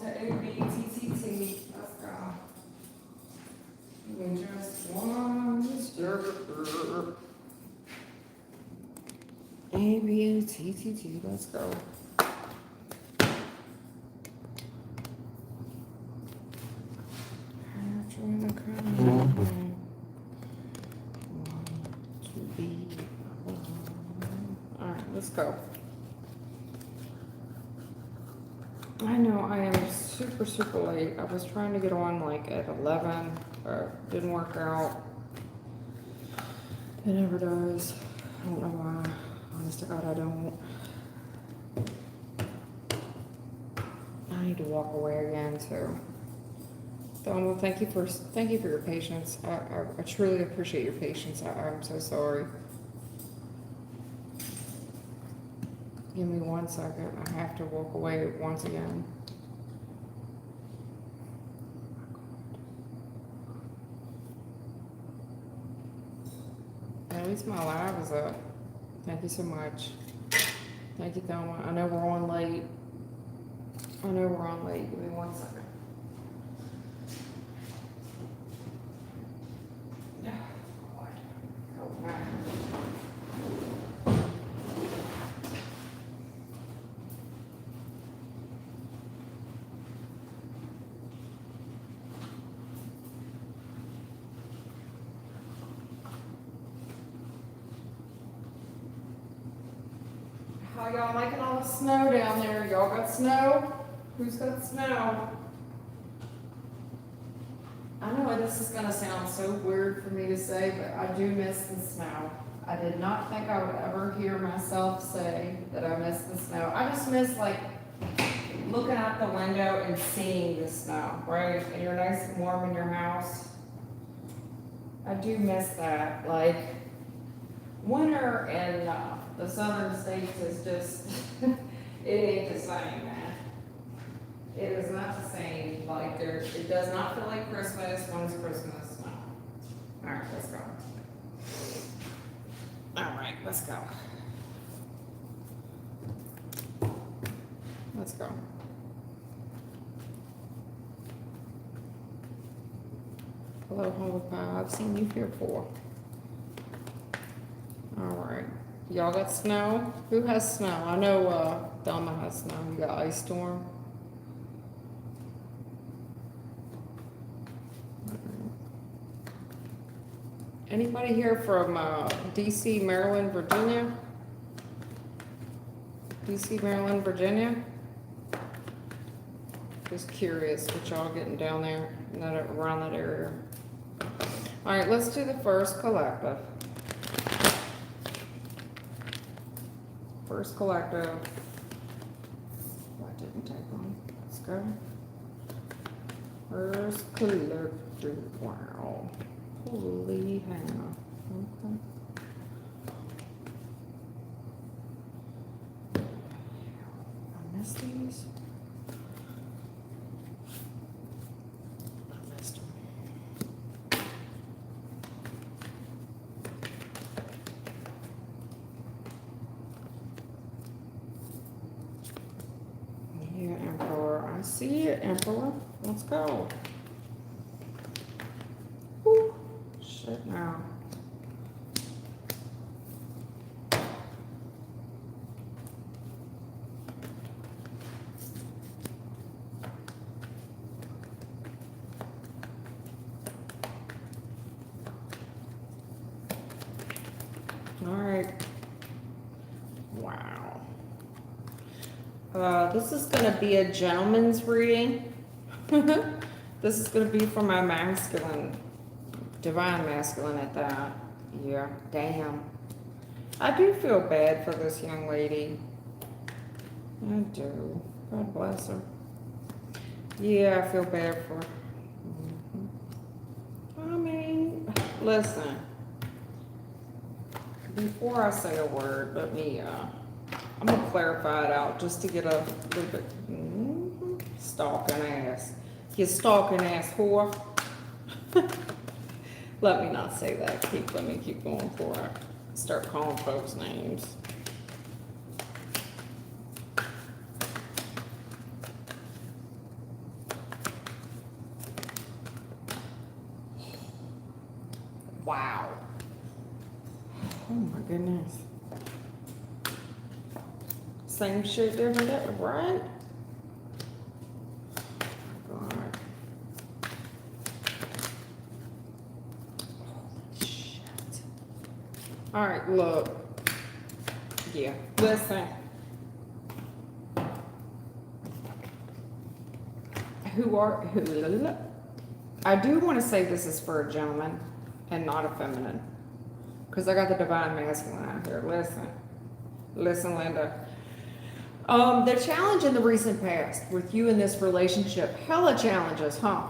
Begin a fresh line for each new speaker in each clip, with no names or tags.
to ABTTT. Let's go. We just one stir. ABTTT. Let's go. Join the crowd. To be. All right, let's go. I know I am super, super late. I was trying to get on like at 11, but didn't work out. It never does. I don't know why. Honest to God, I don't. I need to walk away again too. Donald, thank you for your patience. I truly appreciate your patience. I'm so sorry. Give me 1 second. I have to walk away once again. At least my live is up. Thank you so much. Thank you, Thelma. I know we're on late. Give me 1 second. How y'all liking all the snow down there? Y'all got snow? Who's got snow? I know this is gonna sound so weird for me to say, but I do miss the snow. I did not think I would ever hear myself say that I miss the snow. I just miss like looking out the window and seeing the snow, right? And you're nice and warm in your house. I do miss that. Like winter in the southern states is just, it ain't the same, man. It is not the same. Like it does not feel like Christmas when it's Christmas. No. All right, let's go. All right, let's go. Let's go. Hello, Holy Pie. I've seen you here before. All right. Y'all got snow? Who has snow? I know Thelma has snow. You got ice storm. Anybody here from DC, Maryland, Virginia? DC, Maryland, Virginia? Just curious what y'all getting down there, around that area. All right, let's do the first collective. First collective. That didn't take long. Let's go. First collective. Wow. Holy hell. Okay. I missed these. I missed them. Yeah, Emperor. I see it, Emperor. Let's go. Woo. Shit now. All right. Wow. This is going to be a gentleman's reading. This is going to be for my masculine, divine masculine at that. Yeah, damn. I do feel bad for this young lady. I do. God bless her. Yeah, I feel bad for her. I mean, listen. Before I say a word, let me, I'm going to clarify it out just to get a little bit, stalking ass. You stalking ass whore. Let me not say that. Let me keep going before I start calling folks names. Wow. Oh my goodness. Same shit, different day, right? God. Shit. All right, look. Yeah, listen. Who? I do want to say this is for a gentleman and not a feminine. Because I got the divine masculine out here. Listen, Linda. The challenge in the recent past with you in this relationship, hella challenges, huh?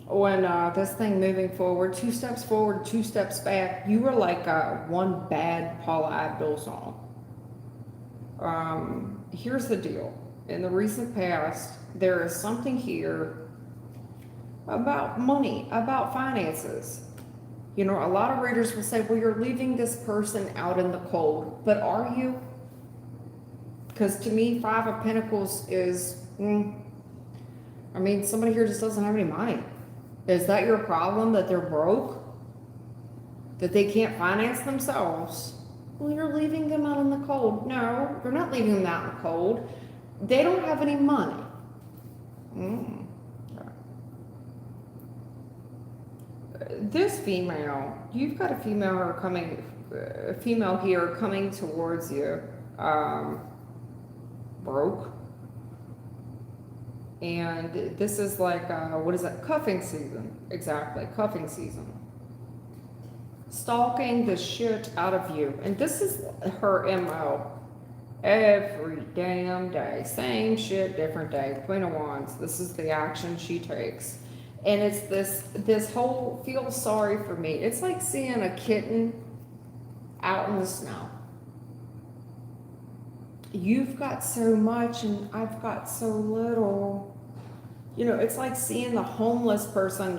When this thing moving forward, 2 steps forward, 2 steps back, you were like one bad Paula Abdul song. Here's the deal. In the recent past, there is something here about money, about finances. You know, a lot of readers will say, well, you're leaving this person out in the cold. But are you? Because to me, 5 of Pentacles is, I mean, somebody here just doesn't have any money. Is that your problem, that they're broke? That they can't finance themselves? Well, you're leaving them out in the cold. No, you're not leaving them out in the cold. They don't have any money. This female, you've got a female here coming towards you, broke. And this is like, what is that? Cuffing season. Exactly, cuffing season. Stalking the shit out of you. And this is her MO. Every damn day. Same shit, different day. Queen of Wands. This is the action she takes. And it's this whole feel sorry for me. It's like seeing a kitten out in the snow. You've got so much and I've got so little. You know, it's like seeing the homeless person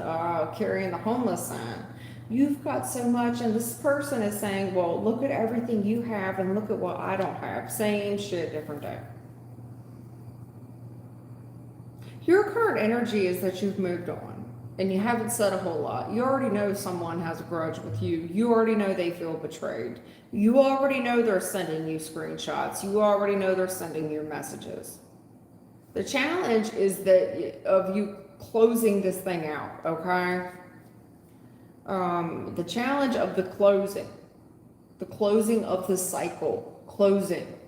carrying the homeless sign. You've got so much, and this person is saying, well, look at everything you have and look at what I don't have. Same shit, different day. Your current energy is that you've moved on and you haven't said a whole lot. You already know someone has a grudge with you. You already know they feel betrayed. You already know they're sending you screenshots. You already know they're sending you messages. The challenge is that of you closing this thing out, okay? The challenge of the closing of the cycle, closing.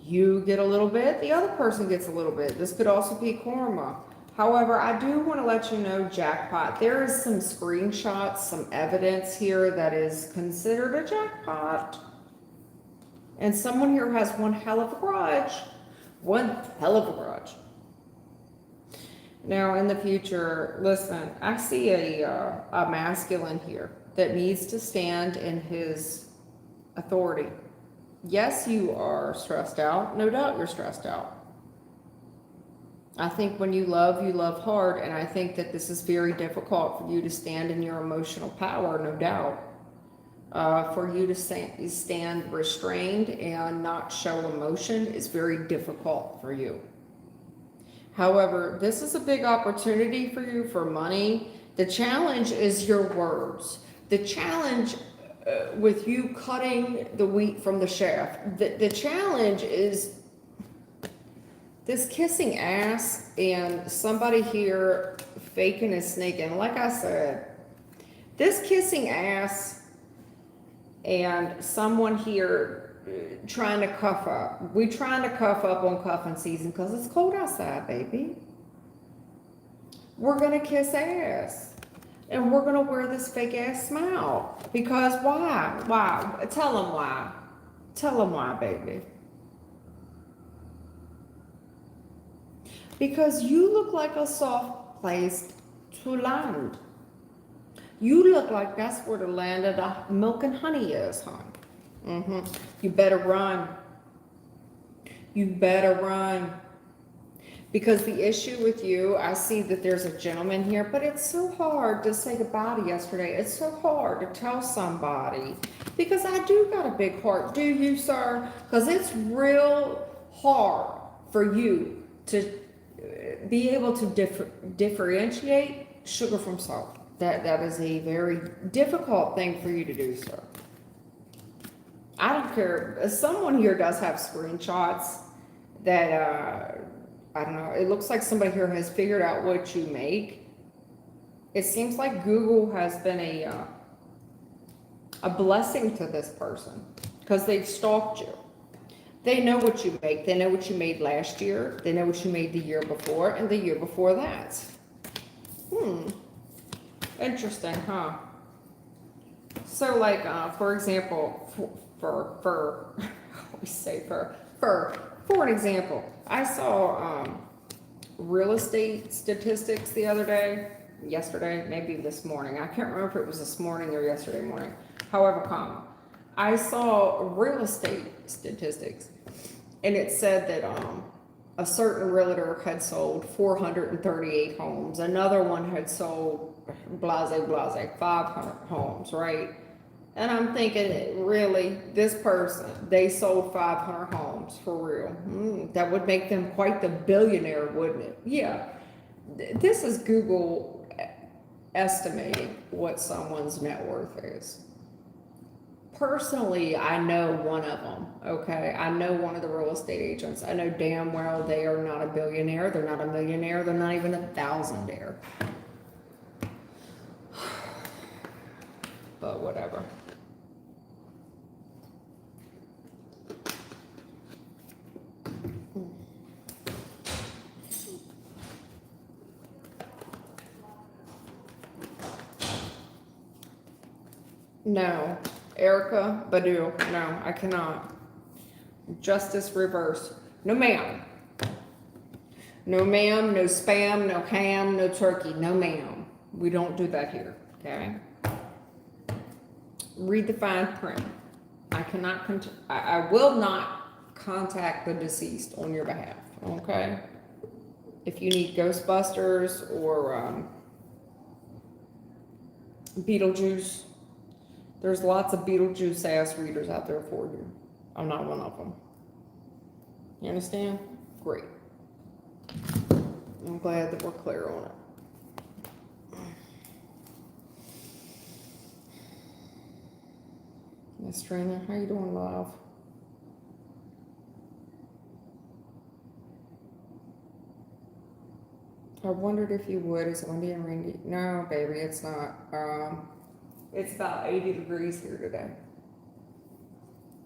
You get a little bit, the other person gets a little bit. This could also be karma. However, I do want to let you know, jackpot, there is some screenshots, some evidence here that is considered a jackpot. And someone here has one hell of a grudge. One hell of a grudge. Now, in the future, listen, I see a masculine here that needs to stand in his authority. Yes, you are stressed out. No doubt you're stressed out. I think when you love hard, and I think that this is very difficult for you to stand in your emotional power, no doubt. For you to stand restrained and not show emotion is very difficult for you. However, this is a big opportunity for you for money. The challenge is your words. The challenge with you cutting the wheat from the chaff. The challenge is this kissing ass and somebody here faking and sneaking. Like I said, this kissing ass and someone here trying to cuff up. We trying to cuff up on cuffing season because it's cold outside, baby. We're going to kiss ass. And we're going to wear this fake ass smile. Because why? Why? Tell them why. Tell them why, baby. Because you look like a soft place to land. You look like that's where the land of the milk and honey is, hon. You better run. You better run. Because the issue with you, I see that there's a gentleman here, but it's so hard to say goodbye to yesterday. It's so hard to tell somebody. Because I do got a big heart. Do you, sir? Because it's real hard for you to be able to differentiate sugar from salt. That is a very difficult thing for you to do, sir. I don't care. Someone here does have screenshots that, I don't know, it looks like somebody here has figured out what you make. It seems like Google has been a blessing to this person because they've stalked you. They know what you make. They know what you made last year. They know what you made the year before and the year before that. Interesting, huh? So, like, for example, for an example, I saw real estate statistics the other day, yesterday, maybe this morning. I can't remember if it was this morning or yesterday morning. However, I saw real estate statistics, and it said that a certain realtor had sold 438 homes. Another one had sold blase, 500 homes, right? And I'm thinking, really, this person, they sold 500 homes for real. That would make them quite the billionaire, wouldn't it? Yeah. This is Google estimating what someone's net worth is. Personally, I know one of them, okay? I know one of the real estate agents. I know damn well they are not a billionaire. They're not a millionaire. They're not even a thousandaire. But whatever. No. Erica Badu, no, I cannot. Justice reversed. No ma'am. No ma'am, no spam, no ham, no turkey. No ma'am. We don't do that here, okay? Read the fine print. I will not contact the deceased on your behalf, okay? If you need Ghostbusters or Beetlejuice, there's lots of Beetlejuice ass readers out there for you. I'm not one of them. You understand? Great. I'm glad that we're clear on it. Miss Trina, how you doing, love? I wondered if you would. Is Wendy and Randy? No, baby, it's not. It's about 80 degrees here today.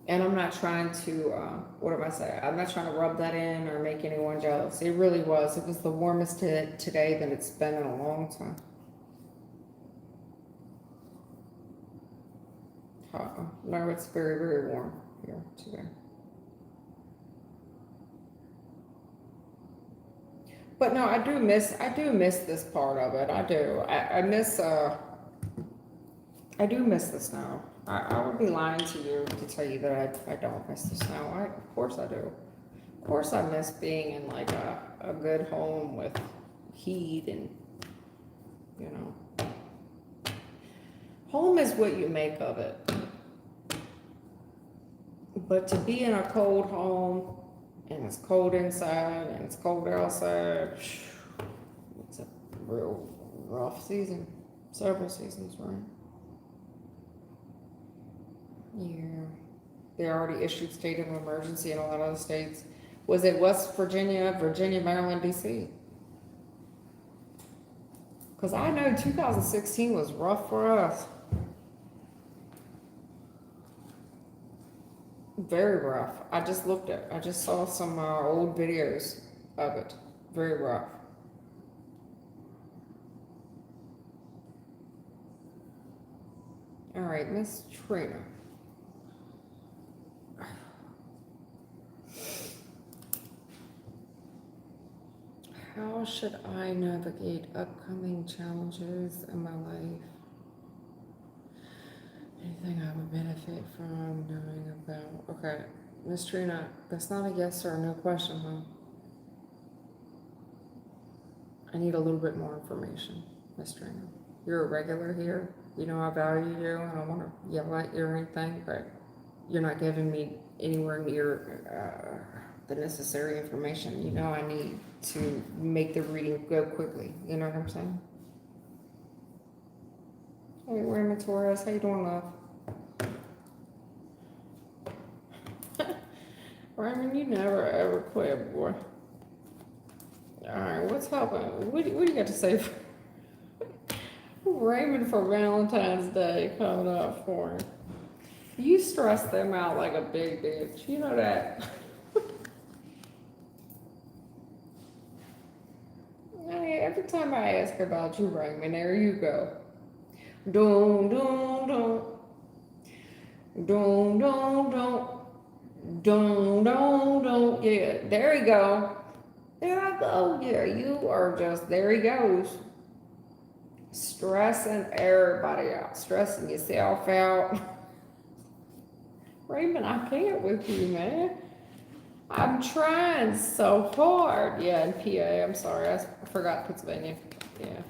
And I'm not trying to, what am I saying? I'm not trying to rub that in or make anyone jealous. It really was. It was the warmest today than it's been in a long time. No, it's very, very warm here today. But no, I do miss this part of it. I do. I do miss the snow. I would be lying to you to tell you that I don't miss the snow. Of course I do. Of course I miss being in like a good home with heat and, you know. Home is what you make of it. But to be in a cold home, and it's cold inside, and it's cold outside, it's a real rough season. Several seasons, right? Yeah. They already issued state of emergency in a lot of the states. Was it West Virginia, Maryland, D.C.? Because I know 2016 was rough for us. Very rough. I just saw some old videos of it. Very rough. All right, Miss Trina. How should I navigate upcoming challenges in my life? Anything I would benefit from knowing about? Okay, Miss Trina, that's not a yes or no question, huh? I need a little bit more information, Miss Trina. You're a regular here. You know I value you. I don't want to yell at you or anything, but you're not giving me anywhere near the necessary information. You know I need to make the reading go quickly. You know what I'm saying? Hey, Raymond Torres, how you doing, love? Raymond, you never ever quit, boy. Alright, what's happening? What do you got to say for Raymond for Valentine's Day coming up for him? You stress them out like a big bitch. You know that. I mean, every time I ask about you, Raymond, there you go. Dun, dun, dun. Dun, dun, dun. Dun, dun, dun. Yeah, there you go. There I go. Yeah, you are just, there he goes. Stressing everybody out. Stressing yourself out. Raymond, I can't with you, man. I'm trying so hard. Yeah, in PA, I'm sorry. I forgot Pennsylvania. Yeah.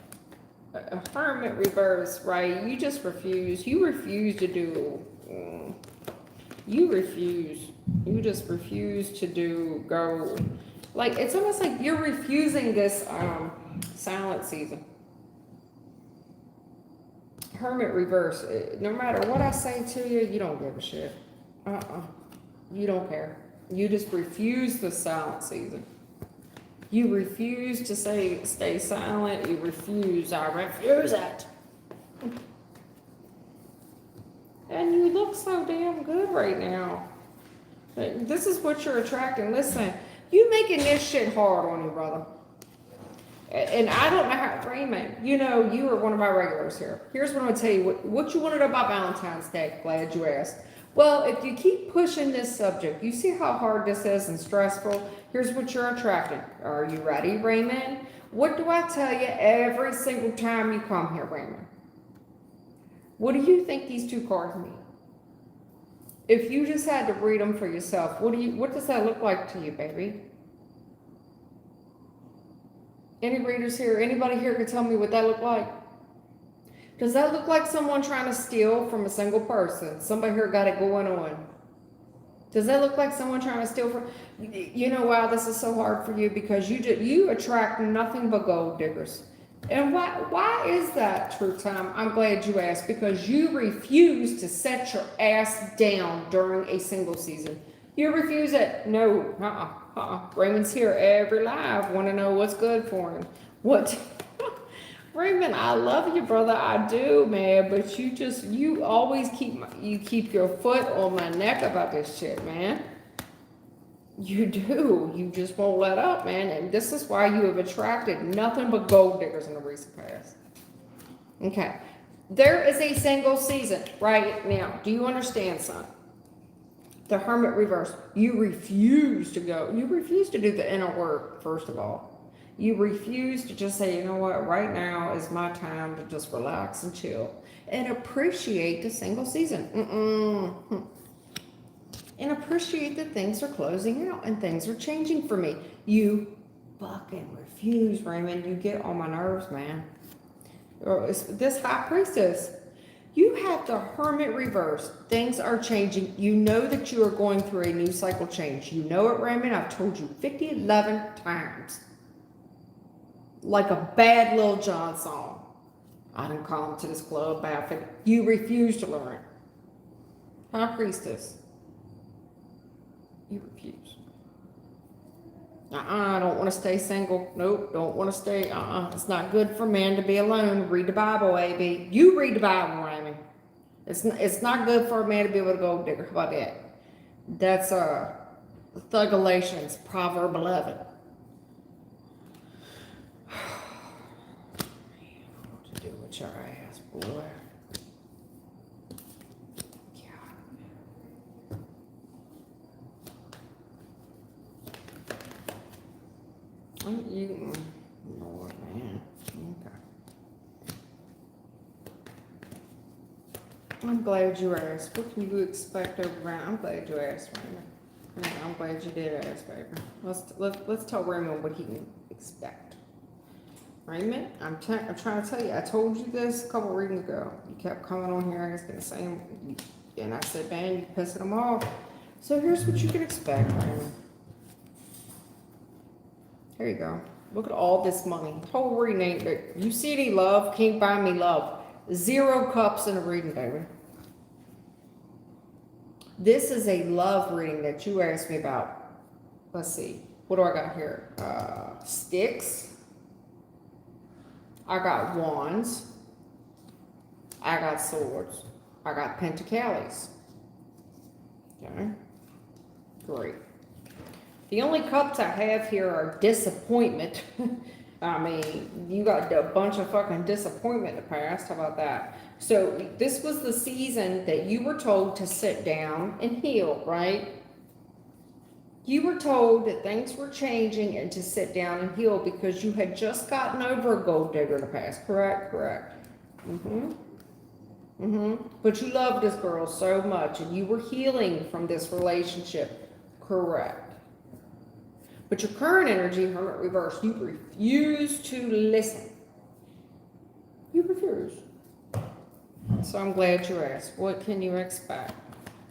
A hermit reverse, right? You just refuse. You refuse to do. You refuse. You just refuse to go. Like, it's almost like you're refusing this silent season. Hermit reverse. No matter what I say to you, you don't give a shit. You don't care. You just refuse the silent season. You refuse to stay silent. You refuse. I refuse it. And you look so damn good right now. This is what you're attracting. Listen, you making this shit hard on you, brother. And I don't know how, Raymond, you know, you are one of my regulars here. Here's what I'm going to tell you. What you want to know about Valentine's Day. Glad you asked. Well, if you keep pushing this subject, you see how hard this is and stressful? Here's what you're attracting. Are you ready, Raymond? What do I tell you every single time you come here, Raymond? What do you think these two cards mean? If you just had to read them for yourself, what does that look like to you, baby? Any readers here? Anybody here can tell me what that looked like? Does that look like someone trying to steal from a single person? Somebody here got it going on. Does that look like someone trying to steal from? You know why this is so hard for you? Because you attract nothing but gold diggers. And why is that, True Time? I'm glad you asked. Because you refuse to set your ass down during a single season. You refuse it. No, Raymond's here every live. Want to know what's good for him. What? Raymond, I love you, brother. I do, man. But you always keep your foot on my neck about this shit, man. You do. You just won't let up, man. And this is why you have attracted nothing but gold diggers in the recent past. Okay. There is a single season right now. Do you understand, son? The Hermit reverse. You refuse to go. You refuse to do the inner work, first of all. You refuse to just say, you know what, right now is my time to just relax and chill and appreciate the single season. And appreciate that things are closing out and things are changing for me. You fucking refuse, Raymond. You get on my nerves, man. Or this High Priestess. You have the Hermit reverse. Things are changing. You know that you are going through a new cycle change. You know it, Raymond. I've told you 11 times. Like a bad Lil Jon song. I didn't call him to this club, bad. You refuse to learn. High Priestess. You refuse. I don't want to stay single. Nope, don't want to stay. It's not good for men to be alone. Read the Bible, AB. You read the Bible, Raymond. It's not good for a man to be able to go digger. How about that? That's Thug Galatians, Proverb 11. What to do with your ass, boy? You, Lord, man. Okay. I'm glad you asked. What can you expect over around? I'm glad you asked, Raymond. Yeah, I'm glad you did ask, baby. Let's tell Raymond what he can expect. Raymond, I'm trying to tell you. I told you this a couple of readings ago. You kept coming on here asking the same, and I said, man, you're pissing them off. So here's what you can expect, Raymond. Here you go. Look at all this money. Whole reading ain't there. You see any love? Can't buy me love. 0 cups in a reading, baby. This is a love reading that you asked me about. Let's see. What do I got here? Sticks. I got wands. I got swords. I got pentacles. Okay. Great. The only cups I have here are disappointment. I mean, you got a bunch of fucking disappointment in the past. How about that? So this was the season that you were told to sit down and heal, right? You were told that things were changing and to sit down and heal because you had just gotten over a gold digger in the past. Correct? Correct. But you loved this girl so much and you were healing from this relationship. Correct. But your current energy, Hermit reverse, you refuse to listen. You refuse. So I'm glad you asked. What can you expect?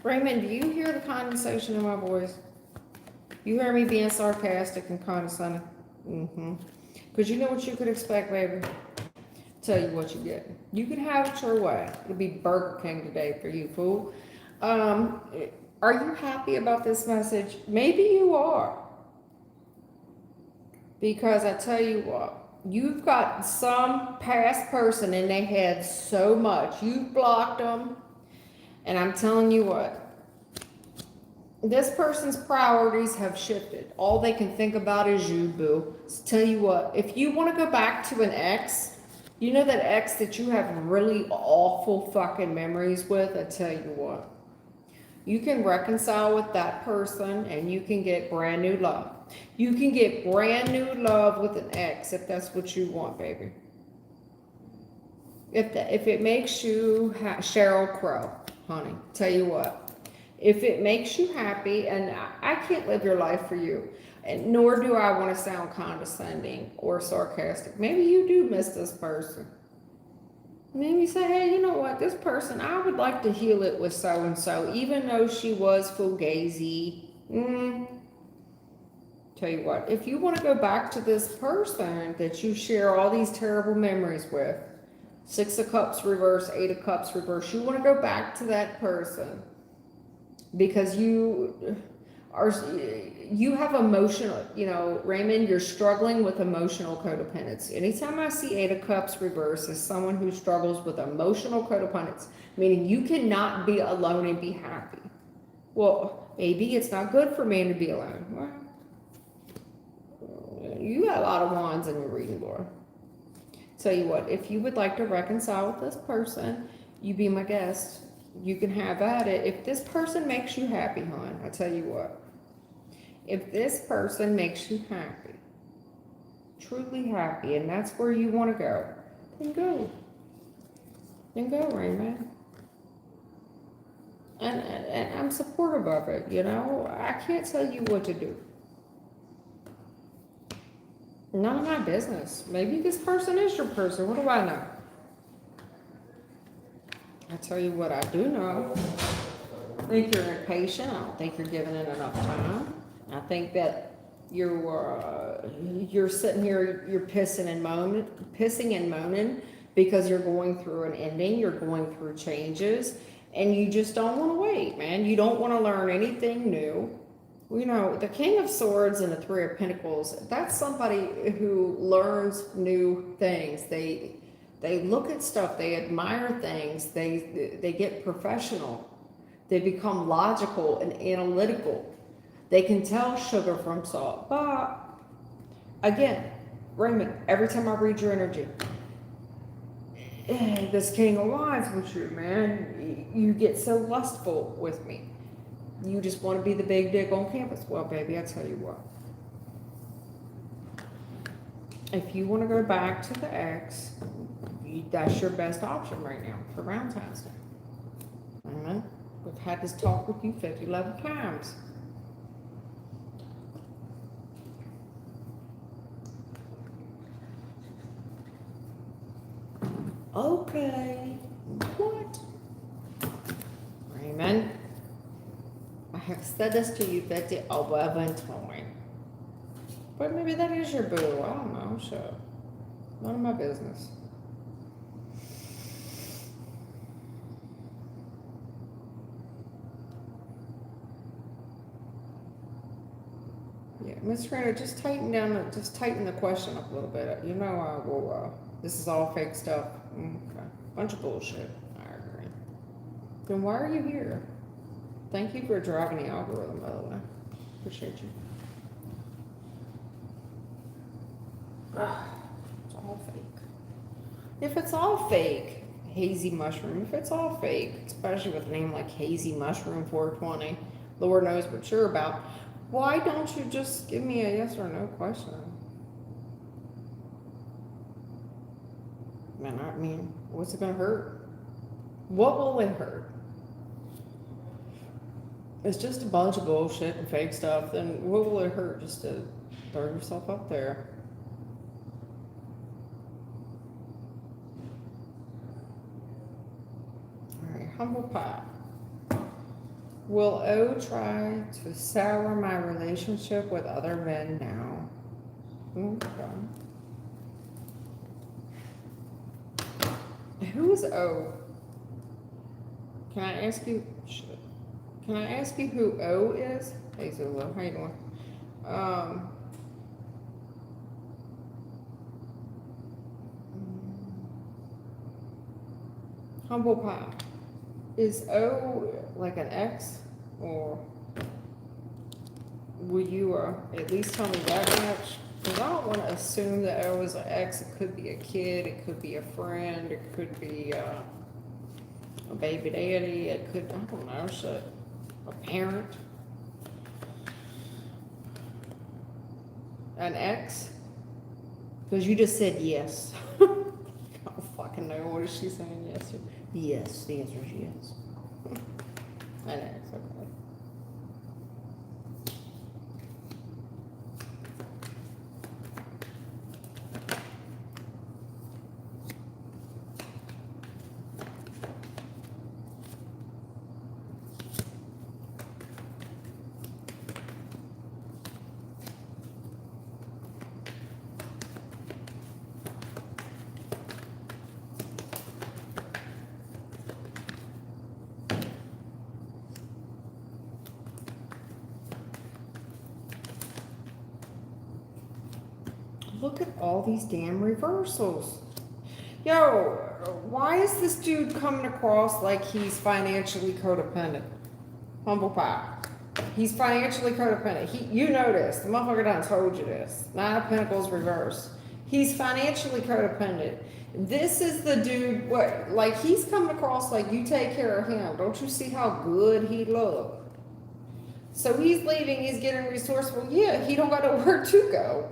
Raymond, do you hear the condensation in my voice? You hear me being sarcastic and condescending? Because you know what you could expect, baby? Tell you what you get. You can have it your way. It'll be Burger King today for you, fool. Are you happy about this message? Maybe you are. Because I tell you what, you've got some past person and they had so much. You've blocked them. And I'm telling you what, this person's priorities have shifted. All they can think about is you, boo. So tell you what, if you want to go back to an ex, you know that ex that you have really awful fucking memories with, I tell you what, you can reconcile with that person and you can get brand new love. You can get brand new love with an ex if that's what you want, baby. If it makes you Sheryl Crow, honey, tell you what. If it makes you happy, and I can't live your life for you, and nor do I want to sound condescending or sarcastic. Maybe you do miss this person. Maybe you say, hey, you know what, this person, I would like to heal it with so-and-so, even though she was fugazi. Tell you what, if you want to go back to this person that you share all these terrible memories with, 6 of Cups reverse, 8 of Cups reverse, you want to go back to that person because you have emotional, you know, Raymond, you're struggling with emotional codependence. Anytime I see 8 of Cups reverse as someone who struggles with emotional codependence, meaning you cannot be alone and be happy. Well, maybe it's not good for a man to be alone. Well, you got a lot of wands in your reading, Laura. Tell you what, if you would like to reconcile with this person, you be my guest. You can have at it. If this person makes you happy, hon, I tell you what. If this person makes you happy, truly happy, and that's where you want to go, then go. Then go, Raymond. And I'm supportive of it, you know. I can't tell you what to do. None of my business. Maybe this person is your person. What do I know? I tell you what I do know. I think you're impatient. I don't think you're giving it enough time. I think that you're sitting here, you're pissing and moaning because you're going through an ending, you're going through changes, and you just don't want to wait, man. You don't want to learn anything new. You know, the King of Swords and the 3 of Pentacles, that's somebody who learns new things. They look at stuff, they admire things, they get professional, they become logical and analytical. They can tell sugar from salt. But again, Raymond, every time I read your energy, this King of Wands with you, man, you get so lustful with me. You just want to be the big dick on campus. Well, baby, I tell you what. If you want to go back to the ex, that's your best option right now for Valentine's Day. We've had this talk with you 11 times. Okay. What? Raymond, I have said this to you 11 times. But maybe that is your boo. I don't know. Sure. None of my business. Yeah, Miss Rena, just tighten the question up a little bit. You know, I will, this is all fake stuff. Okay. Bunch of bullshit. I agree. Then why are you here? Thank you for driving the algorithm, by the way. Appreciate you. It's all fake. If it's all fake, Hazy Mushroom, if it's all fake, especially with a name like Hazy Mushroom 420, Lord knows what you're about, why don't you just give me a yes or no question? Man, I mean, what's it gonna hurt? What will it hurt? It's just a bunch of bullshit and fake stuff, then what will it hurt just to throw yourself up there? Alright, humble pie. Will O try to sour my relationship with other men now? Okay. Who is O? Can I ask you? Shit. Can I ask you who O is? Hey Zulu, how you doing? Humble pie. Is O like an ex, or will you at least tell me that much? Because I don't want to assume that O is an ex. It could be a kid, it could be a friend, it could be a baby daddy, it could, I don't know, shit, a parent, an ex. Because you just said yes. I don't fucking know. What is she saying yes to? Yes, the answer is yes. An ex, okay. Look at all these damn reversals. Yo, why is this dude coming across like he's financially codependent? Humble pie. He's financially codependent. You know this. The motherfucker done told you this. Nine of Pentacles reverse. He's financially codependent. This is the dude, what, like he's coming across like you take care of him. Don't you see how good he look? So he's leaving, he's getting resourceful. Yeah, he don't got nowhere to go.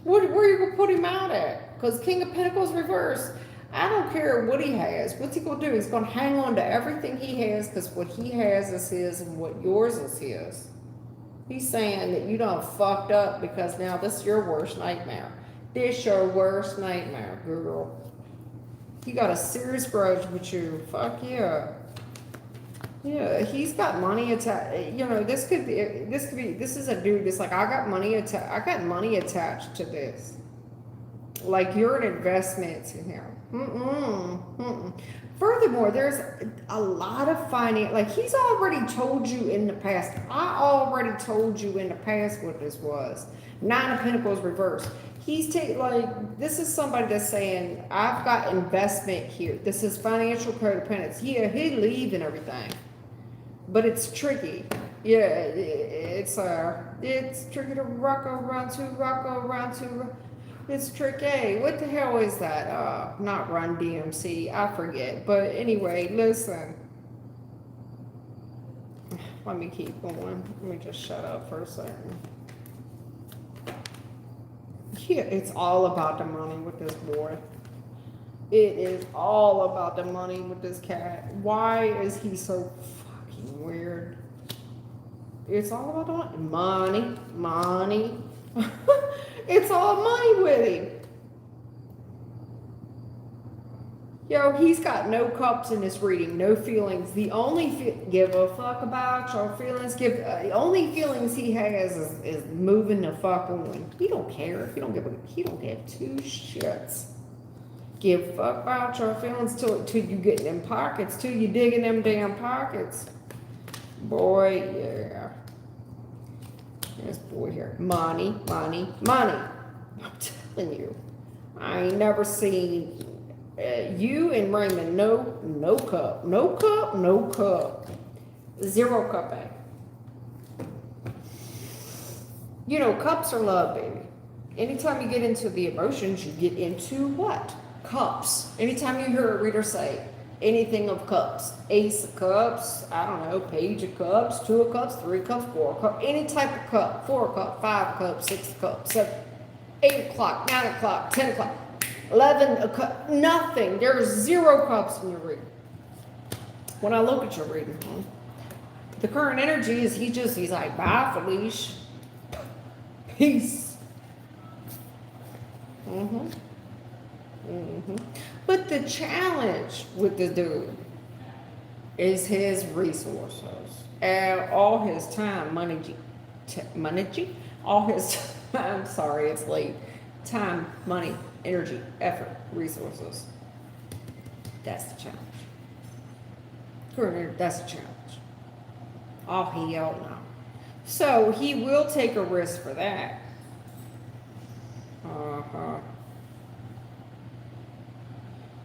Where are you going to put him out at? Because King of Pentacles reverse, I don't care what he has. What's he going to do? He's going to hang on to everything he has because what he has is his and what yours is his. He's saying that you done fucked up because now this is your worst nightmare. This your worst nightmare, girl. He got a serious grudge with you. Fuck yeah. Yeah, he's got money attached. You know, this is a dude that's like, I got money attached to this. Like you're an investment to him. Furthermore, there's a lot of finance. Like he's already told you in the past. I already told you in the past what this was. Nine of Pentacles reverse. He's like, this is somebody that's saying, I've got investment here. This is financial codependence. Yeah, he'd leave and everything. But it's tricky. Yeah, it's tricky to rock around to. It's tricky. What the hell is that? Not Run DMC. I forget. But anyway, listen. Let me keep going. Let me just shut up for a second. Yeah, it's all about the money with this boy. It is all about the money with this cat. Why is he so fucking weird? It's all about the money. It's all money with him. Yo, he's got no cups in this reading, no feelings. The only give a fuck about your feelings. The only feelings he has is moving the fuck on. He don't care. He don't give two shits. Give a fuck about your feelings till you get in them pockets, till you dig in them damn pockets. Boy, yeah. this boy here. Money, money, money. I'm telling you, I ain't never seen you and Raymond. No cup, no cup, no cup. Zero cup A. You know, cups are love, baby. Anytime you get into the emotions, you get into what? Cups. Anytime you hear a reader say anything of cups, ace of cups, I don't know, page of cups, two of cups, three cups, four of cups, any type of cup, 4 cup, 5 cups, 6 cups, 7, 8 o'clock, 9 o'clock, 10 o'clock, 11 a cup, nothing. There's 0 cups in your reading. When I look at your reading, the current energy is he's like, bye, Felicia. Peace. But the challenge with the dude is his resources and all his time, money, all his time. Sorry, it's late. Time, money, energy, effort, resources. That's the challenge. That's the challenge. Oh, hell no. So he will take a risk for that.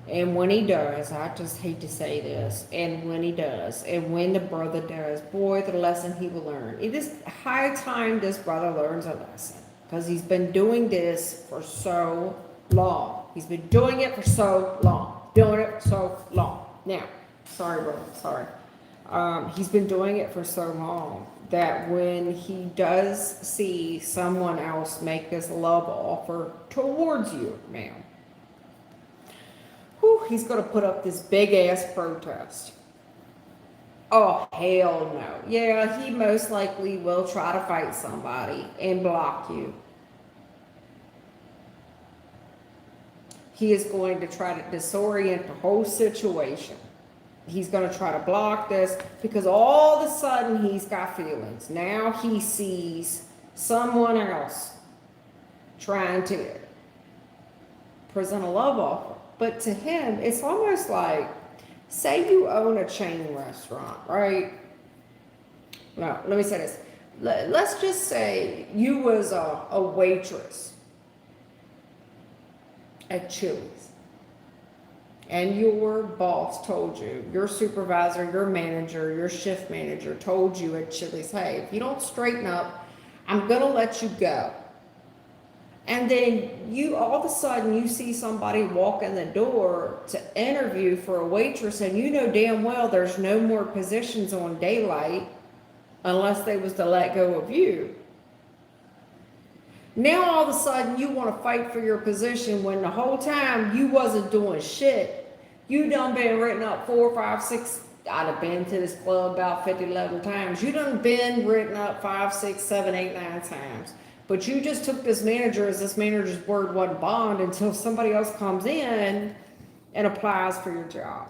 And when he does, I just hate to say this, and when he does, and when the brother does, boy, the lesson he will learn. It is high time this brother learns a lesson, because he's been doing this for so long. He's been doing it for so long. Now, sorry, brother, sorry. He's been doing it for so long that when he does see someone else make this love offer towards you, ma'am, he's going to put up this big ass protest. Oh, hell no. Yeah, he most likely will try to fight somebody and block you. He is going to try to disorient the whole situation. He's going to try to block this because all of a sudden he's got feelings. Now he sees someone else trying to present a love offer. But to him, it's almost like, say you own a chain restaurant, right? No, let me say this. Let's just say you was a waitress at Chili's. And your boss told you, your supervisor, your manager, your shift manager told you at Chili's, hey, if you don't straighten up, I'm going to let you go. And then you, all of a sudden, you see somebody walk in the door to interview for a waitress, and you know damn well there's no more positions on Daylight unless they was to let go of you. Now all of a sudden you want to fight for your position when the whole time you wasn't doing shit. You done been written up 4, 5, 6, I'd have been to this club about 50, 11 times. You done been written up 5, 6, 7, 8, 9 times. But you just took this manager as this manager's word wasn't bond until somebody else comes in and applies for your job.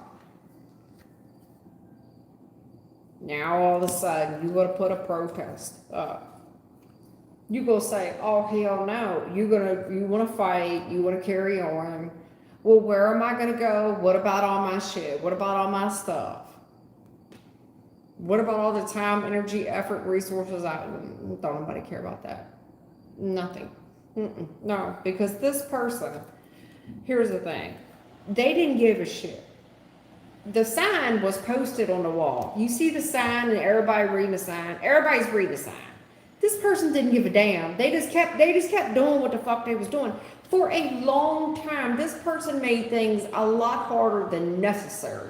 Now all of a sudden you gotta put a protest up. You go say, oh hell no, you wanna fight, you wanna carry on. Well, where am I gonna go? What about all my shit? What about all my stuff? What about all the time, energy, effort, resources? Don't nobody care about that. Nothing. No, because this person, here's the thing, they didn't give a shit. The sign was posted on the wall. You see the sign and everybody reading the sign. Everybody's reading the sign. This person didn't give a damn. They just kept doing what the fuck they was doing. For a long time, this person made things a lot harder than necessary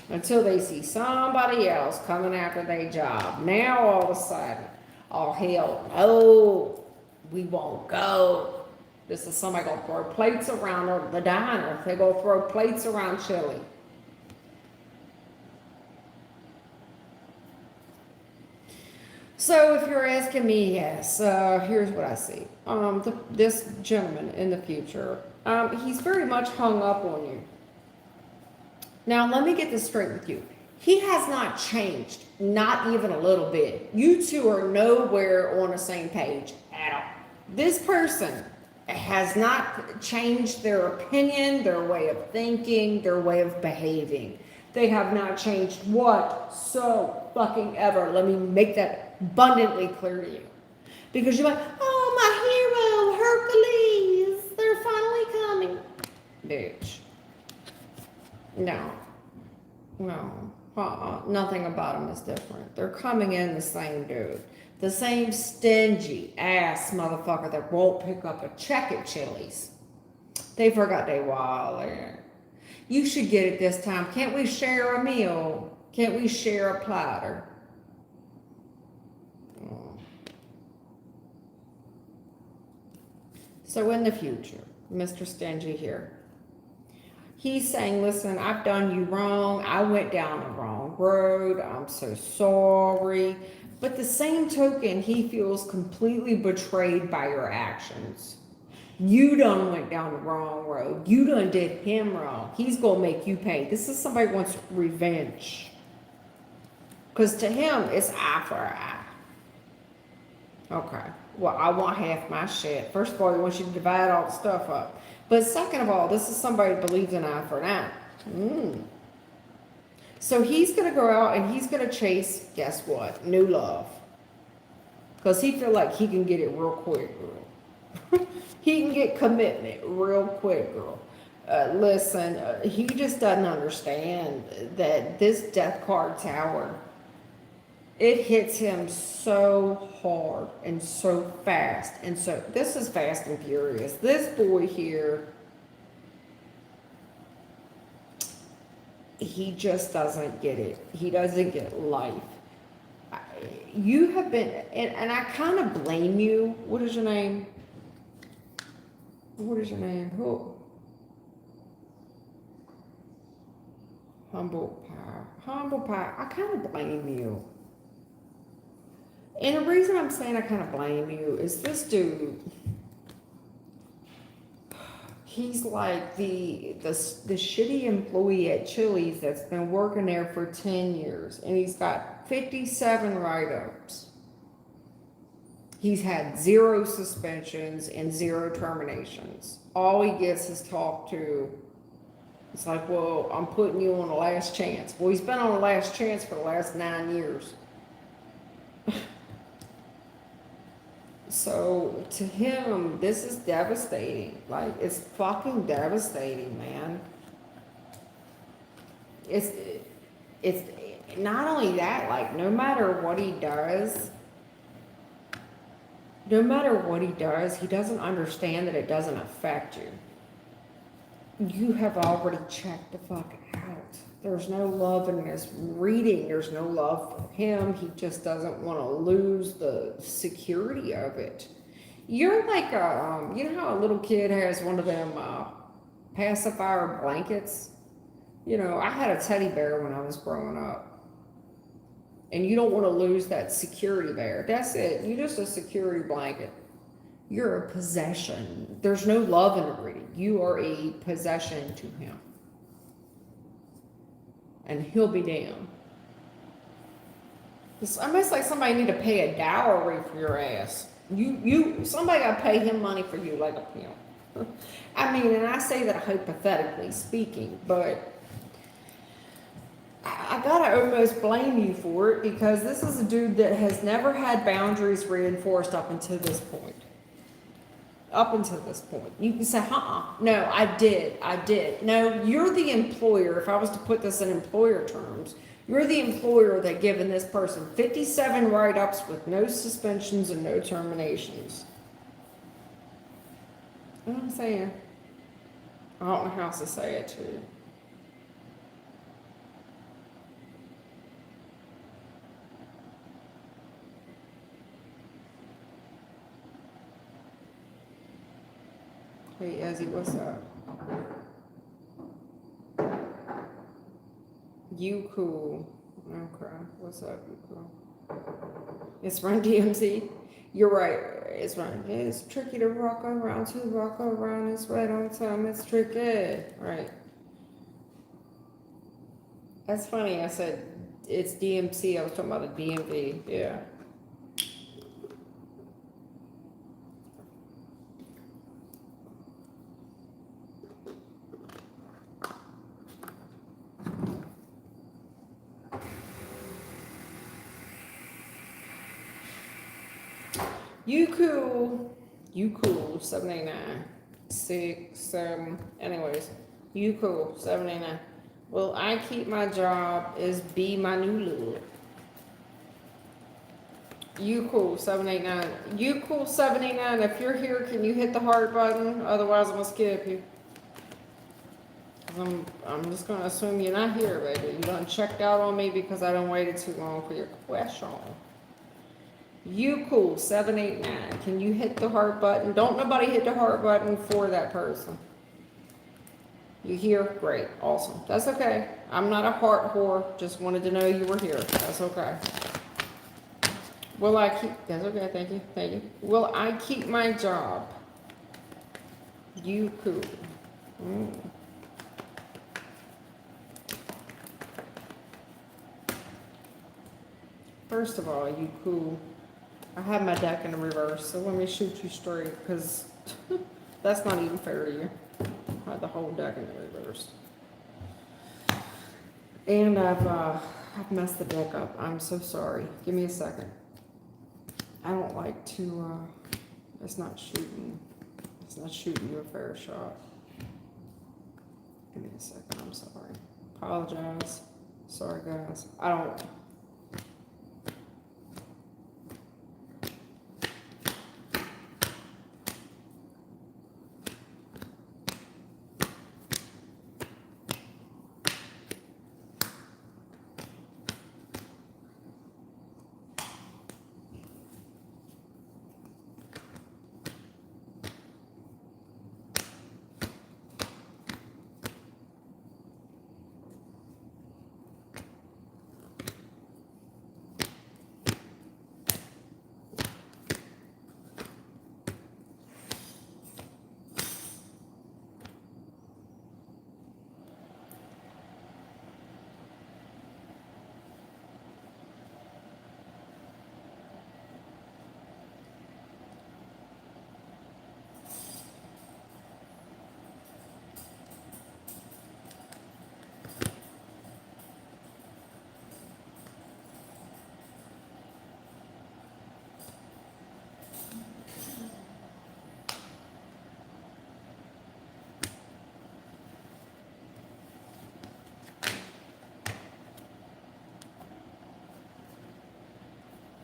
until they see somebody else coming after their job. Now all of a sudden, oh hell no, we won't go. This is somebody gonna throw plates around the diner. They gonna throw plates around Chili. So if you're asking me, yes, here's what I see. This gentleman in the future, he's very much hung up on you. Now let me get this straight with you. He has not changed, not even a little bit. You two are nowhere on the same page at all. This person has not changed their opinion, their way of thinking, their way of behaving. They have not changed whatsoever. Let me make that abundantly clear to you.
Because you're like, oh, my hero, Hercules, they're finally coming. Bitch. No. No. Nothing about them is different. They're coming in the same dude. The same stingy ass motherfucker that won't pick up a check at Chili's. They forgot their wallet. You should get it this time. Can't we share a meal? Can't we share a platter? So in the future, Mr. Stingy here, he's saying, listen, I've done you wrong. I went down the wrong road. I'm so sorry. But the same token, he feels completely betrayed by your actions. You done went down the wrong road. You done did him wrong. He's going to make you pay. This is somebody who wants revenge. Because to him, it's eye for eye. Okay. Well, I want half my shit. First of all, he wants you to divide all the stuff up. But second of all, this is somebody who believes in eye for an eye. So he's going to go out and he's going to chase, guess what? New love. Because he feel like he can get it real quick, girl. He can get commitment real quick, girl. Listen, he just doesn't understand that this death card tower, it hits him so hard and so fast. And so this is fast and furious. This boy here, he just doesn't get it. He doesn't get life. You have been, and I kind of blame you. What is your name? What is your name? Who? Humble Pie. Humble Pie. I kind of blame you. And the reason I'm saying I kind of blame you is this dude, he's like the shitty employee at Chili's that's been working there for 10 years. And he's got 57 write-ups. He's had 0 suspensions and 0 terminations. All he gets is talked to. It's like, well, I'm putting you on the last chance. Well, he's been on the last chance for the last 9 years. So to him, this is devastating. Like, it's fucking devastating, man. It's not only that, like, no matter what he does, he doesn't understand that it doesn't affect you. You have already checked the fuck out. There's no love in this reading. There's no love for him. He just doesn't want to lose the security of it. You're like you know how a little kid has one of them pacifier blankets? You know, I had a teddy bear when I was growing up. And you don't want to lose that security bear. That's it. You're just a security blanket. You're a possession. There's no love in the reading. You are a possession to him. And he'll be damned. It's almost like somebody need to pay a dowry for your ass. Somebody got to pay him money for you like a pimp. I mean, and I say that hypothetically speaking, but I gotta almost blame you for it because this is a dude that has never had boundaries reinforced up until this point. Up until this point. You can say, no, I did. No, you're the employer. If I was to put this in employer terms, you're the employer that given this person 57 write-ups with no suspensions and no terminations. You know what I'm saying? I don't know how else to say it to you. Hey, Ezzy, what's up? You cool. Okay, what's up, you cool? It's Run DMC. You're right, it's Run. It's tricky to rock around, it's right on time, it's tricky. Right. That's funny, I said it's DMC, I was talking about the DMV, yeah. You cool, 79. 6, 7, anyways. You cool, 79. Will I keep my job is be my new love. You cool, 789. You cool, 789. If you're here, can you hit the heart button? Otherwise, I'm gonna skip you. I'm just gonna assume you're not here, baby. You done checked out on me because I done waited too long for your question. You cool, 789. Can you hit the heart button? Don't nobody hit the heart button for that person. You here? Great, awesome. That's okay. I'm not a heart whore. Just wanted to know you were here. That's okay. Will I keep? That's okay. Thank you. Thank you. Will I keep my job? You cool. Mm. First of all, you cool. I have my deck in reverse, so let me shoot you straight, because that's not even fair to you. I had the whole deck in reverse. And I've messed the deck up. I'm so sorry. Give me a second. I don't like to, it's not shooting you a fair shot. Give me a second, I'm sorry. Apologize. Sorry, guys. I don't.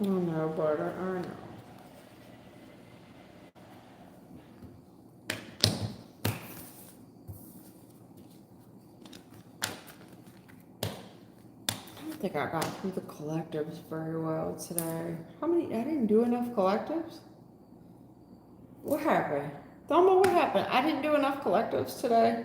Oh no, butter, I know. I don't think I got through the collectives very well today. How many? I didn't do enough collectives? What happened? Thelma, what happened? I didn't do enough collectives today.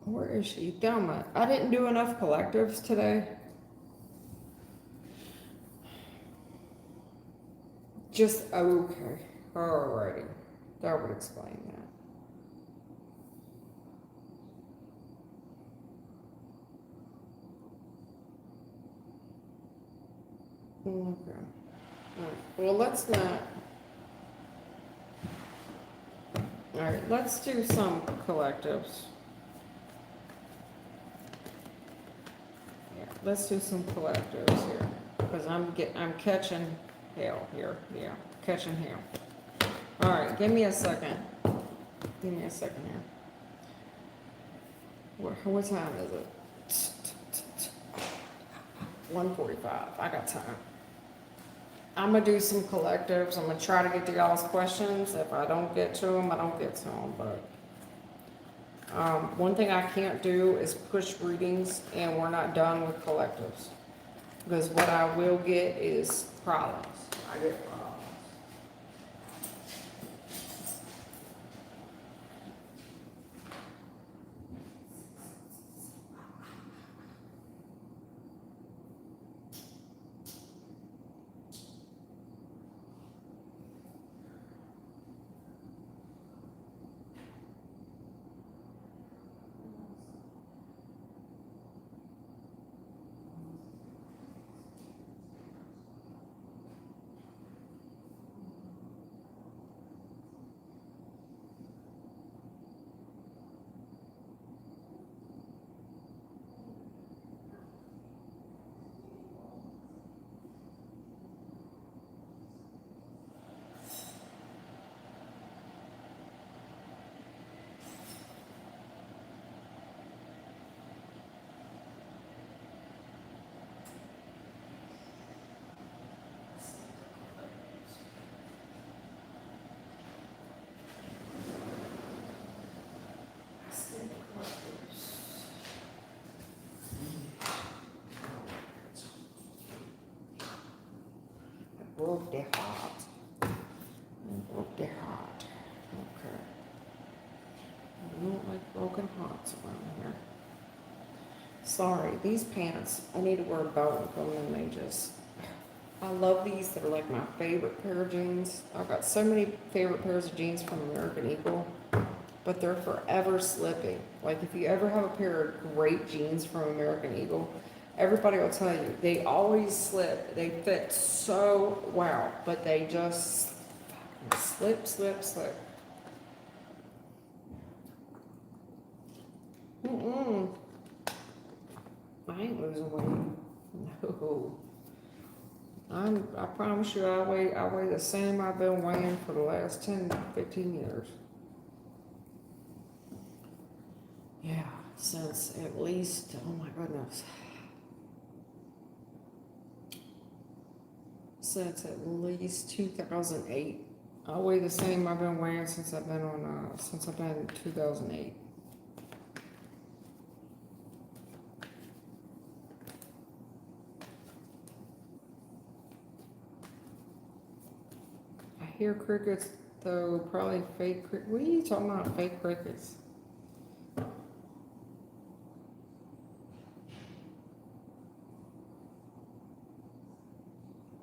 Where is she? Thelma, I didn't do enough collectives today. Just, okay. Alrighty. That would explain that. Okay. Alright. Well, let's not. Alright, let's do some collectives. Yeah, let's do some collectives here. Because I'm catching hell here. Yeah, catching hell. Alright, give me a second. Give me a second here. What time is it? 1:45. I got time. I'm gonna do some collectives. I'm gonna try to get to y'all's questions. If I don't get to them, I don't get to them. But one thing I can't do is push readings, and we're not done with collectives. Because what I will get is problems. I get problems. broke their heart. Broke their heart. Okay. I don't like broken hearts around here. Sorry, these pants, I need to wear a belt with them and they just, I love these. They're like my favorite pair of jeans. I've got so many favorite pairs of jeans from American Eagle, but they're forever slipping. Like if you ever have a pair of great jeans from American Eagle, everybody will tell you, they always slip. They fit so well, but they just slip, slip, slip. Mm-mm. I ain't losing weight. No. I promise you I weigh the same I've been weighing for the last 10, 15 years. Yeah, since at least, oh my goodness. Since at least 2008. I weigh the same I've been weighing since I've been in 2008. I hear crickets, though, probably fake crickets. What are you talking about, fake crickets?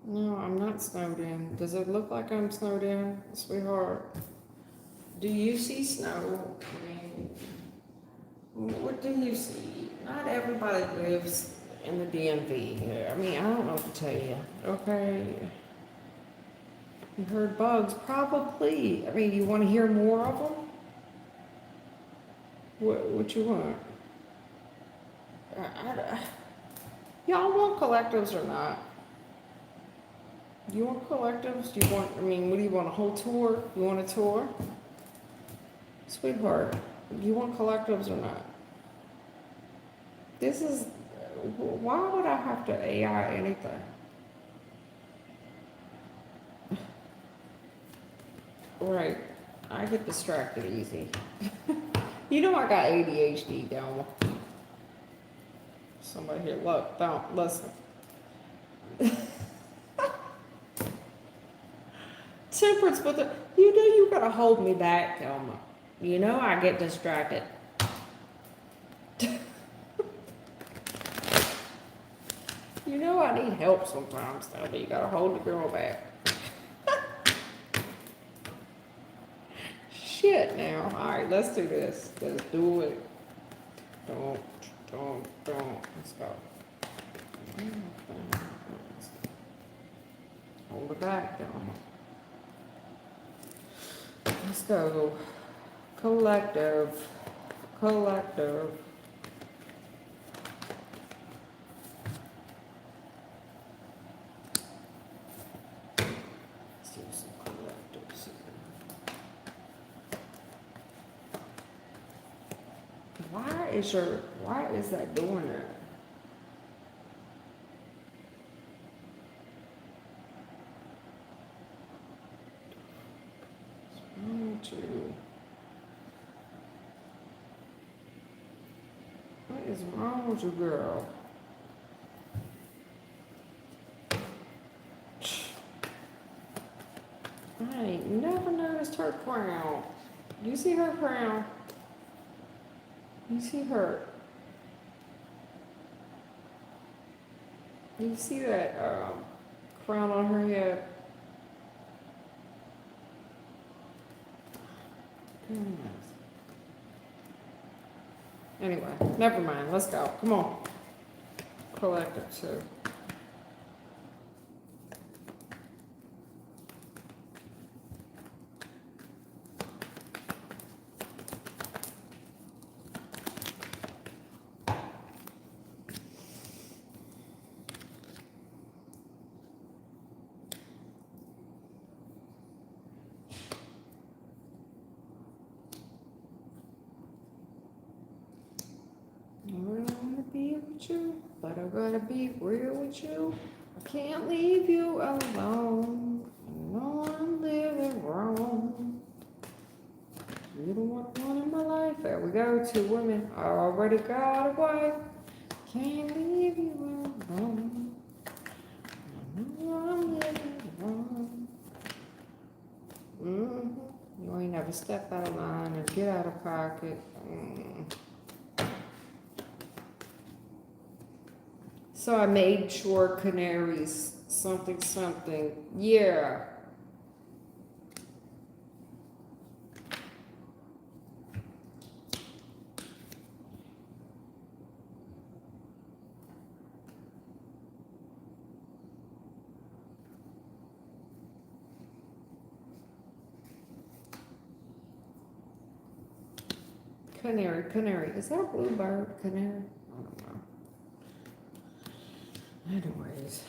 No, I'm not snowed in. Does it look like I'm snowed in, sweetheart? Do you see snow? I mean, what do you see? Not everybody lives in the DMV. I mean, I don't know what to tell you. Okay. You heard bugs? Probably. I mean, you want to hear more of them? What you want? Y'all want collectives or not? You want collectives? Do you want, I mean, what do you want, a whole tour? You want a tour? Sweetheart, do you want collectives or not? This is, why would I have to AI anything? Right, I get distracted easy. You know I got ADHD down. Somebody here, look, don't, listen. Temperance, but you know you gotta hold me back, Thelma. You know I get distracted. You know I need help sometimes, Thelma. You gotta hold the girl back. Shit now. Alright, let's do this. Let's do it. Don't. Let's go. Hold it back, Thelma. Let's go. Collective. Let's do some collectives here. Why is that doing that? What is wrong with you, girl? I ain't never noticed her crown. You see her crown? You see her? You see that crown on her head? Goodness. Anyway, never mind. Let's go. Come on. Collective too. But I gotta be real with you. I can't leave you alone. I know I'm living wrong. You don't want one in my life. There we go. 2 women. I already got a wife. Can't leave you alone. I know I'm living wrong. step out of line or get out of pocket. So I made sure canaries, something, something. Yeah. Canary, canary. Is that a bluebird? Canary? I don't know. Anyways.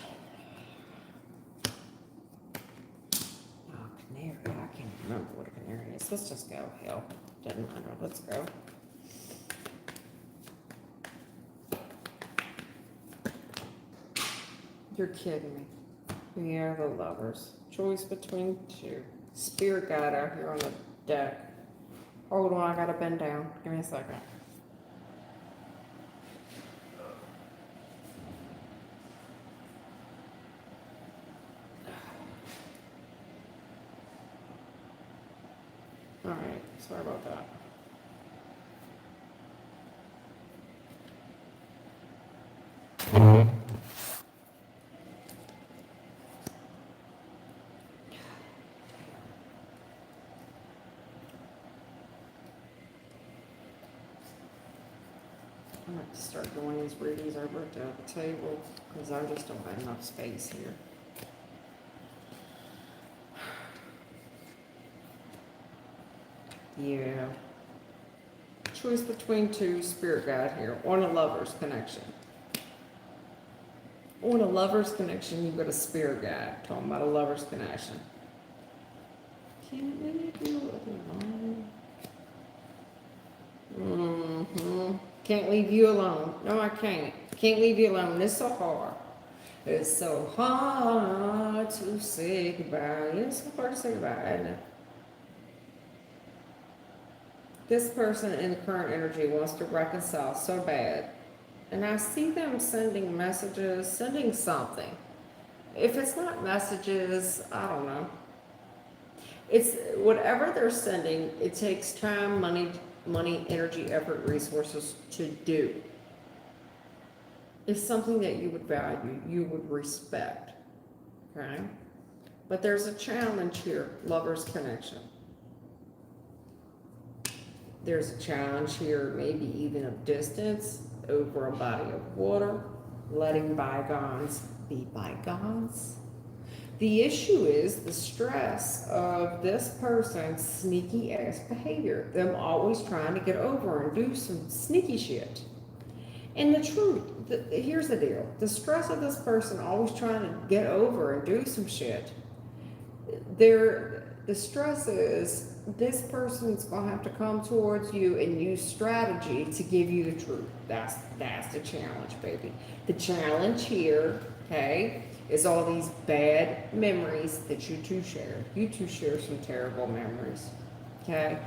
Oh, canary. I can't remember what a canary is. Let's just go. Hell, doesn't matter. Let's go. You're kidding me. Yeah, the lovers. Choice between two. Spirit guide out here on the deck. Hold on, I gotta bend down. Give me a second. All right, sorry about that. I'm going to start doing these readings over at the table because I just don't have enough space here. Yeah. Choice between two, spirit guide here. On a lover's connection. On a lover's connection, you've got a spirit guide talking about a lover's connection. Can't leave you alone. Can't leave you alone. No, I can't. Can't leave you alone. It's so hard. It's so hard to say goodbye. It's so hard to say goodbye, isn't it? This person in the current energy wants to reconcile so bad. And I see them sending messages, sending something. If it's not messages, I don't know. It's whatever they're sending, it takes time, money, energy, effort, resources to do. It's something that you would value, you would respect. Okay? But there's a challenge here, lover's connection. There's a challenge here, maybe even of distance, over a body of water, letting bygones be bygones. The issue is the stress of this person's sneaky ass behavior, them always trying to get over and do some sneaky shit. And the truth, here's the deal, the stress of this person always trying to get over and do some shit, the stress is this person's gonna have to come towards you and use strategy to give you the truth. That's the challenge, baby. The challenge here, okay, is all these bad memories that you two share. You two share some terrible memories, okay?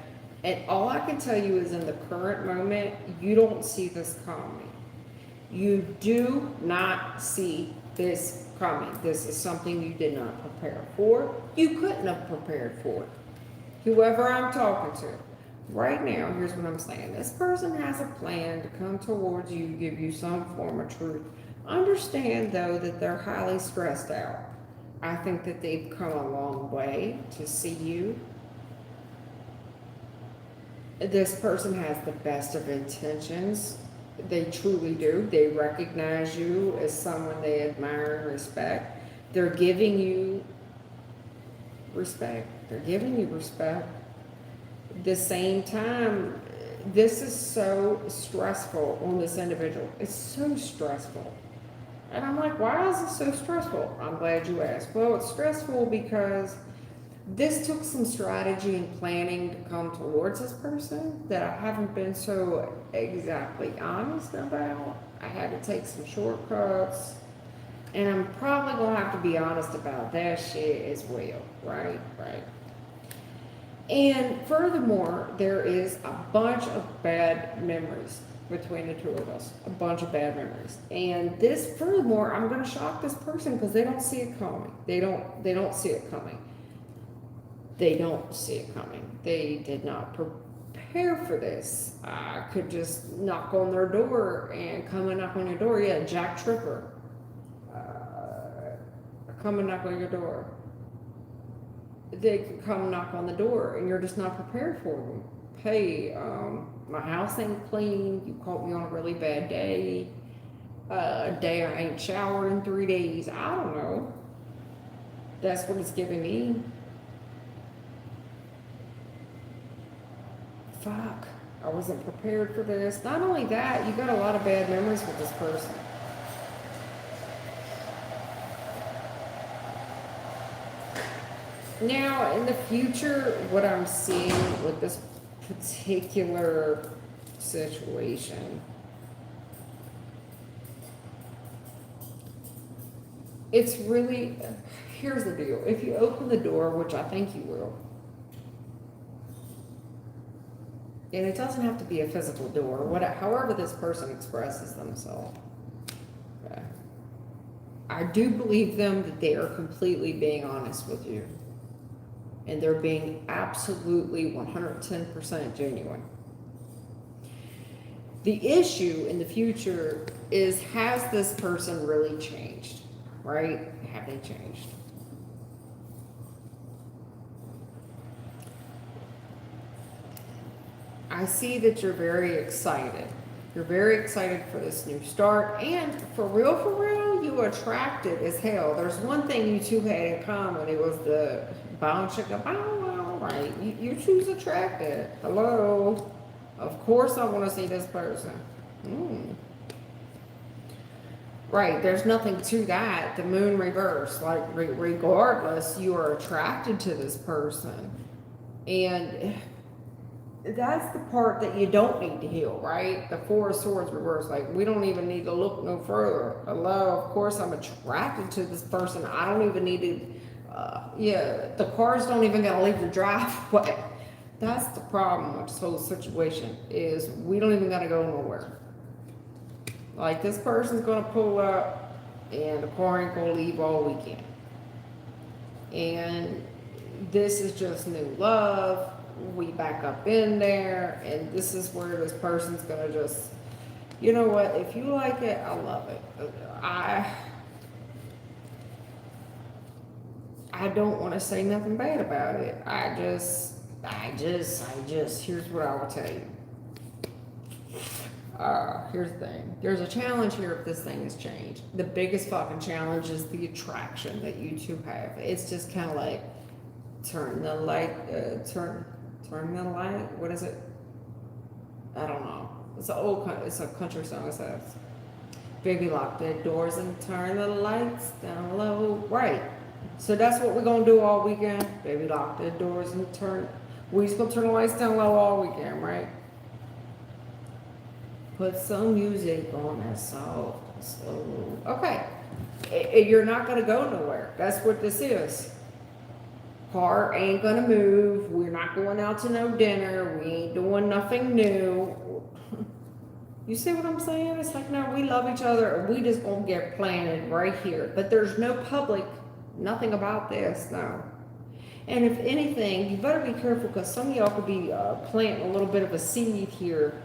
And all I can tell you is in the current moment, you don't see this coming. You do not see this coming. This is something you did not prepare for. You couldn't have prepared for it. Whoever I'm talking to, right now, here's what I'm saying. This person has a plan to come towards you, give you some form of truth. Understand, though, that they're highly stressed out. I think that they've come a long way to see you. This person has the best of intentions. They truly do. They recognize you as someone they admire and respect. They're giving you respect. They're giving you respect. At the same time, this is so stressful on this individual. It's so stressful. And I'm like, why is it so stressful? I'm glad you asked. Well, it's stressful because this took some strategy and planning to come towards this person that I haven't been so exactly honest about. I had to take some shortcuts. And I'm probably going to have to be honest about that shit as well. Right? And furthermore, there is a bunch of bad memories between the two of us. A bunch of bad memories. And this, furthermore, I'm going to shock this person because they don't see it coming. They don't see it coming. They don't see it coming. They did not prepare for this. I could just knock on their door and come and knock on your door. Yeah, Jack Tripper. Come and knock on your door. They could come knock on the door and you're just not prepared for them. Hey, my house ain't clean. You caught me on a really bad day. A day I ain't showered in 3 days. I don't know. That's what it's giving me. Fuck. I wasn't prepared for this. Not only that, you got a lot of bad memories with this person. Now, in the future, what I'm seeing with this particular situation, it's really, here's the deal. If you open the door, which I think you will, and it doesn't have to be a physical door, however this person expresses themselves. Okay. I do believe them that they are completely being honest with you. And they're being absolutely 110% genuine. The issue in the future is, has this person really changed? Right? Have they changed? I see that you're very excited. You're very excited for this new start, and for real, you are attracted as hell. There's one thing you two had in common. It was the bow chicka bow wow, right? You choose attracted. Hello. Of course I want to see this person. Right, there's nothing to that. The moon reverse. Like, regardless, you are attracted to this person. And that's the part that you don't need to heal, right? The Four of Swords reverse. Like, we don't even need to look no further. Hello, of course I'm attracted to this person. I don't even need to, the cars don't even gotta leave the driveway. That's the problem with this whole situation, is we don't even gotta go nowhere. Like, this person's gonna pull up and the car ain't gonna leave all weekend. And this is just new love. We back up in there, and this is where this person's gonna just, you know what, if you like it, I love it. I don't want to say nothing bad about it. I just, here's what I will tell you. Here's the thing. There's a challenge here if this thing has changed. The biggest fucking challenge is the attraction that you two have. It's just kind of like, turn the light, what is it? I don't know. It's it's a country song. It says, baby, lock the doors and turn the lights down low. Right. So that's what we're going to do all weekend. Baby, lock the doors and we're just going to turn the lights down low all weekend, right? Put some music on that soft, slow. Okay. You're not going to go nowhere. That's what this is. Car ain't gonna move. We're not going out to no dinner. We ain't doing nothing new. You see what I'm saying? It's like, no, we love each other. We just gonna get planted right here. But there's no public, nothing about this, no. And if anything, you better be careful, because some of y'all could be planting a little bit of a seed here.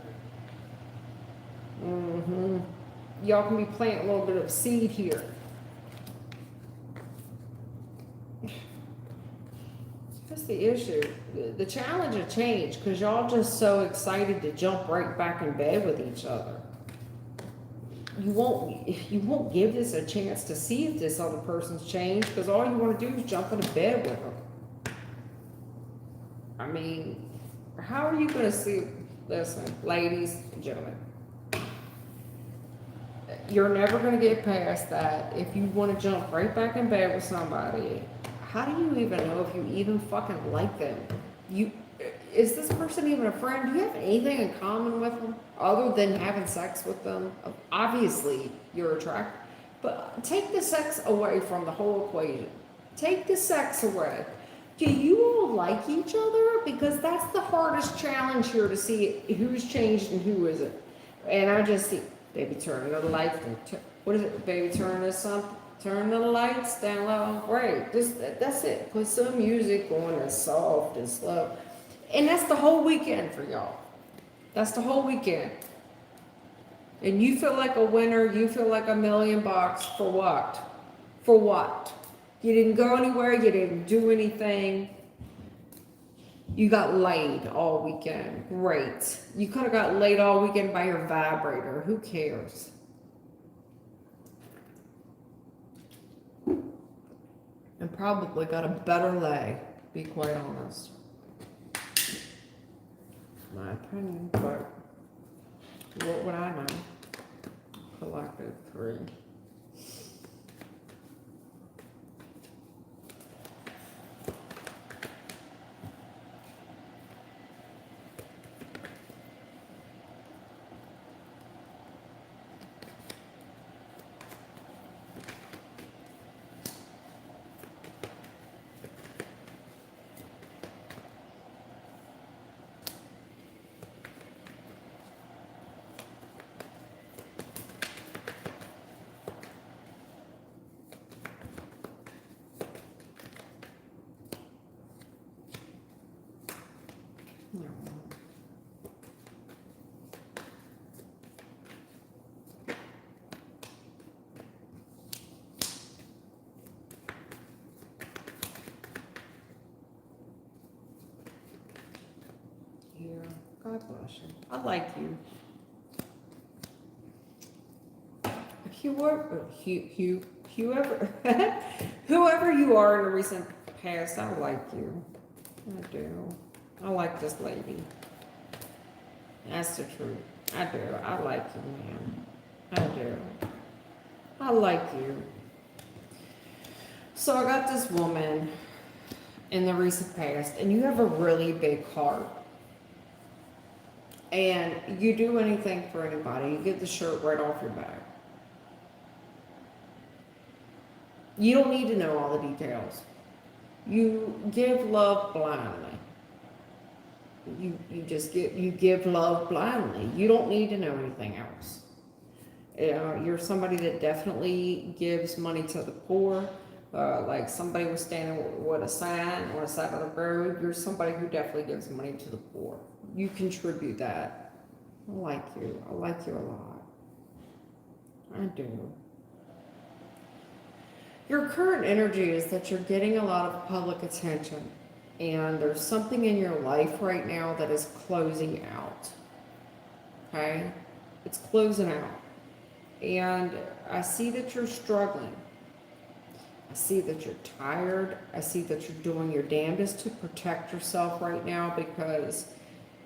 Y'all can be planting a little bit of seed here. That's the issue. The challenge will change because y'all just so excited to jump right back in bed with each other. You won't give this a chance to see if this other person's changed, because all you want to do is jump into bed with them. I mean, how are you going to see? Listen, ladies and gentlemen, you're never going to get past that if you want to jump right back in bed with somebody. How do you even know if you even fucking like them? Is this person even a friend? Do you have anything in common with them other than having sex with them? Obviously, you're attracted. But take the sex away from the whole equation. Take the sex away. Do you all like each other? Because that's the hardest challenge here, to see who's changed and who isn't. And I just see, baby, turn the lights. What is it? Baby, turn Turn the lights down low. Right. That's it. Put some music on that's soft and slow. And that's the whole weekend for y'all. That's the whole weekend. And you feel like a winner. You feel like $1,000,000 for what? For what? You didn't go anywhere. You didn't do anything. You got laid all weekend. Great. You could have got laid all weekend by your vibrator. Who cares? And probably got a better lay, be quite honest. My opinion, but what would I know? Collected 3. Yeah, God bless you. I like you. Whoever, whoever you are in the recent past, I like you. I do. I like this lady. That's the truth. I do. I like you, man. I do. I like you. So I got this woman in the recent past, and you have a really big heart. And you do anything for anybody. You get the shirt right off your back. You don't need to know all the details. You give love blindly. You give love blindly. You don't need to know anything else. You're somebody that definitely gives money to the poor. Like somebody was standing with a sign on the side of the road. You're somebody who definitely gives money to the poor. You contribute that. I like you. I like you a lot. I do. Your current energy is that you're getting a lot of public attention, and there's something in your life right now that is closing out. Okay? It's closing out. And I see that you're struggling. I see that you're tired. I see that you're doing your damnedest to protect yourself right now, because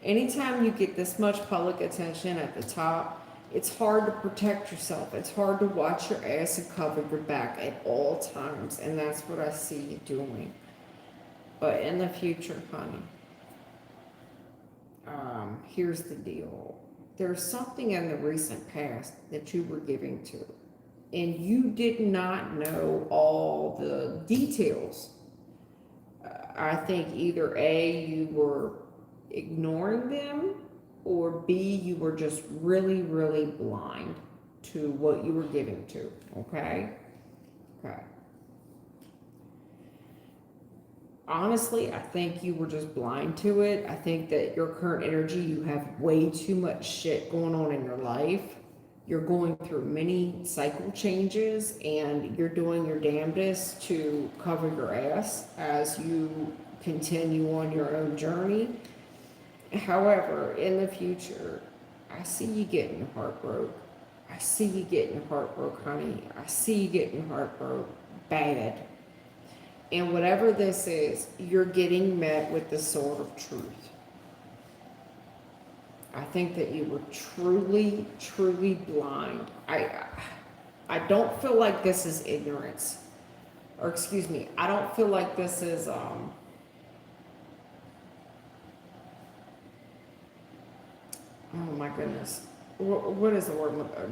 anytime you get this much public attention at the top, it's hard to protect yourself. It's hard to watch your ass and cover your back at all times. And that's what I see you doing. But in the future, honey, here's the deal. There's something in the recent past that you were giving to, and you did not know all the details. I think either A, you were ignoring them, or B, you were just really, really blind to what you were giving to, okay? Okay. Honestly, I think you were just blind to it. I think that your current energy, you have way too much shit going on in your life. You're going through many cycle changes, and you're doing your damnedest to cover your ass as you continue on your own journey. However, in the future, I see you getting your heart broke. I see you getting your heart broke, honey. I see you getting your heart broke bad. And whatever this is, you're getting met with the sword of truth. I think that you were truly, truly blind. I don't feel like this is ignorance. Or excuse me, I don't feel like this is oh my goodness. What is the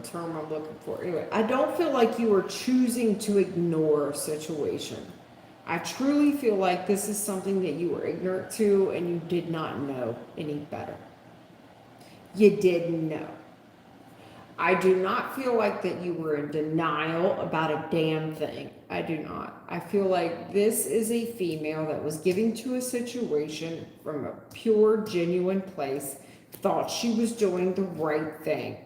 term I'm looking for? Anyway, I don't feel like you were choosing to ignore a situation. I truly feel like this is something that you were ignorant to, and you did not know any better. You didn't know. I do not feel like that you were in denial about a damn thing. I do not. I feel like this is a female that was giving to a situation from a pure, genuine place, thought she was doing the right thing.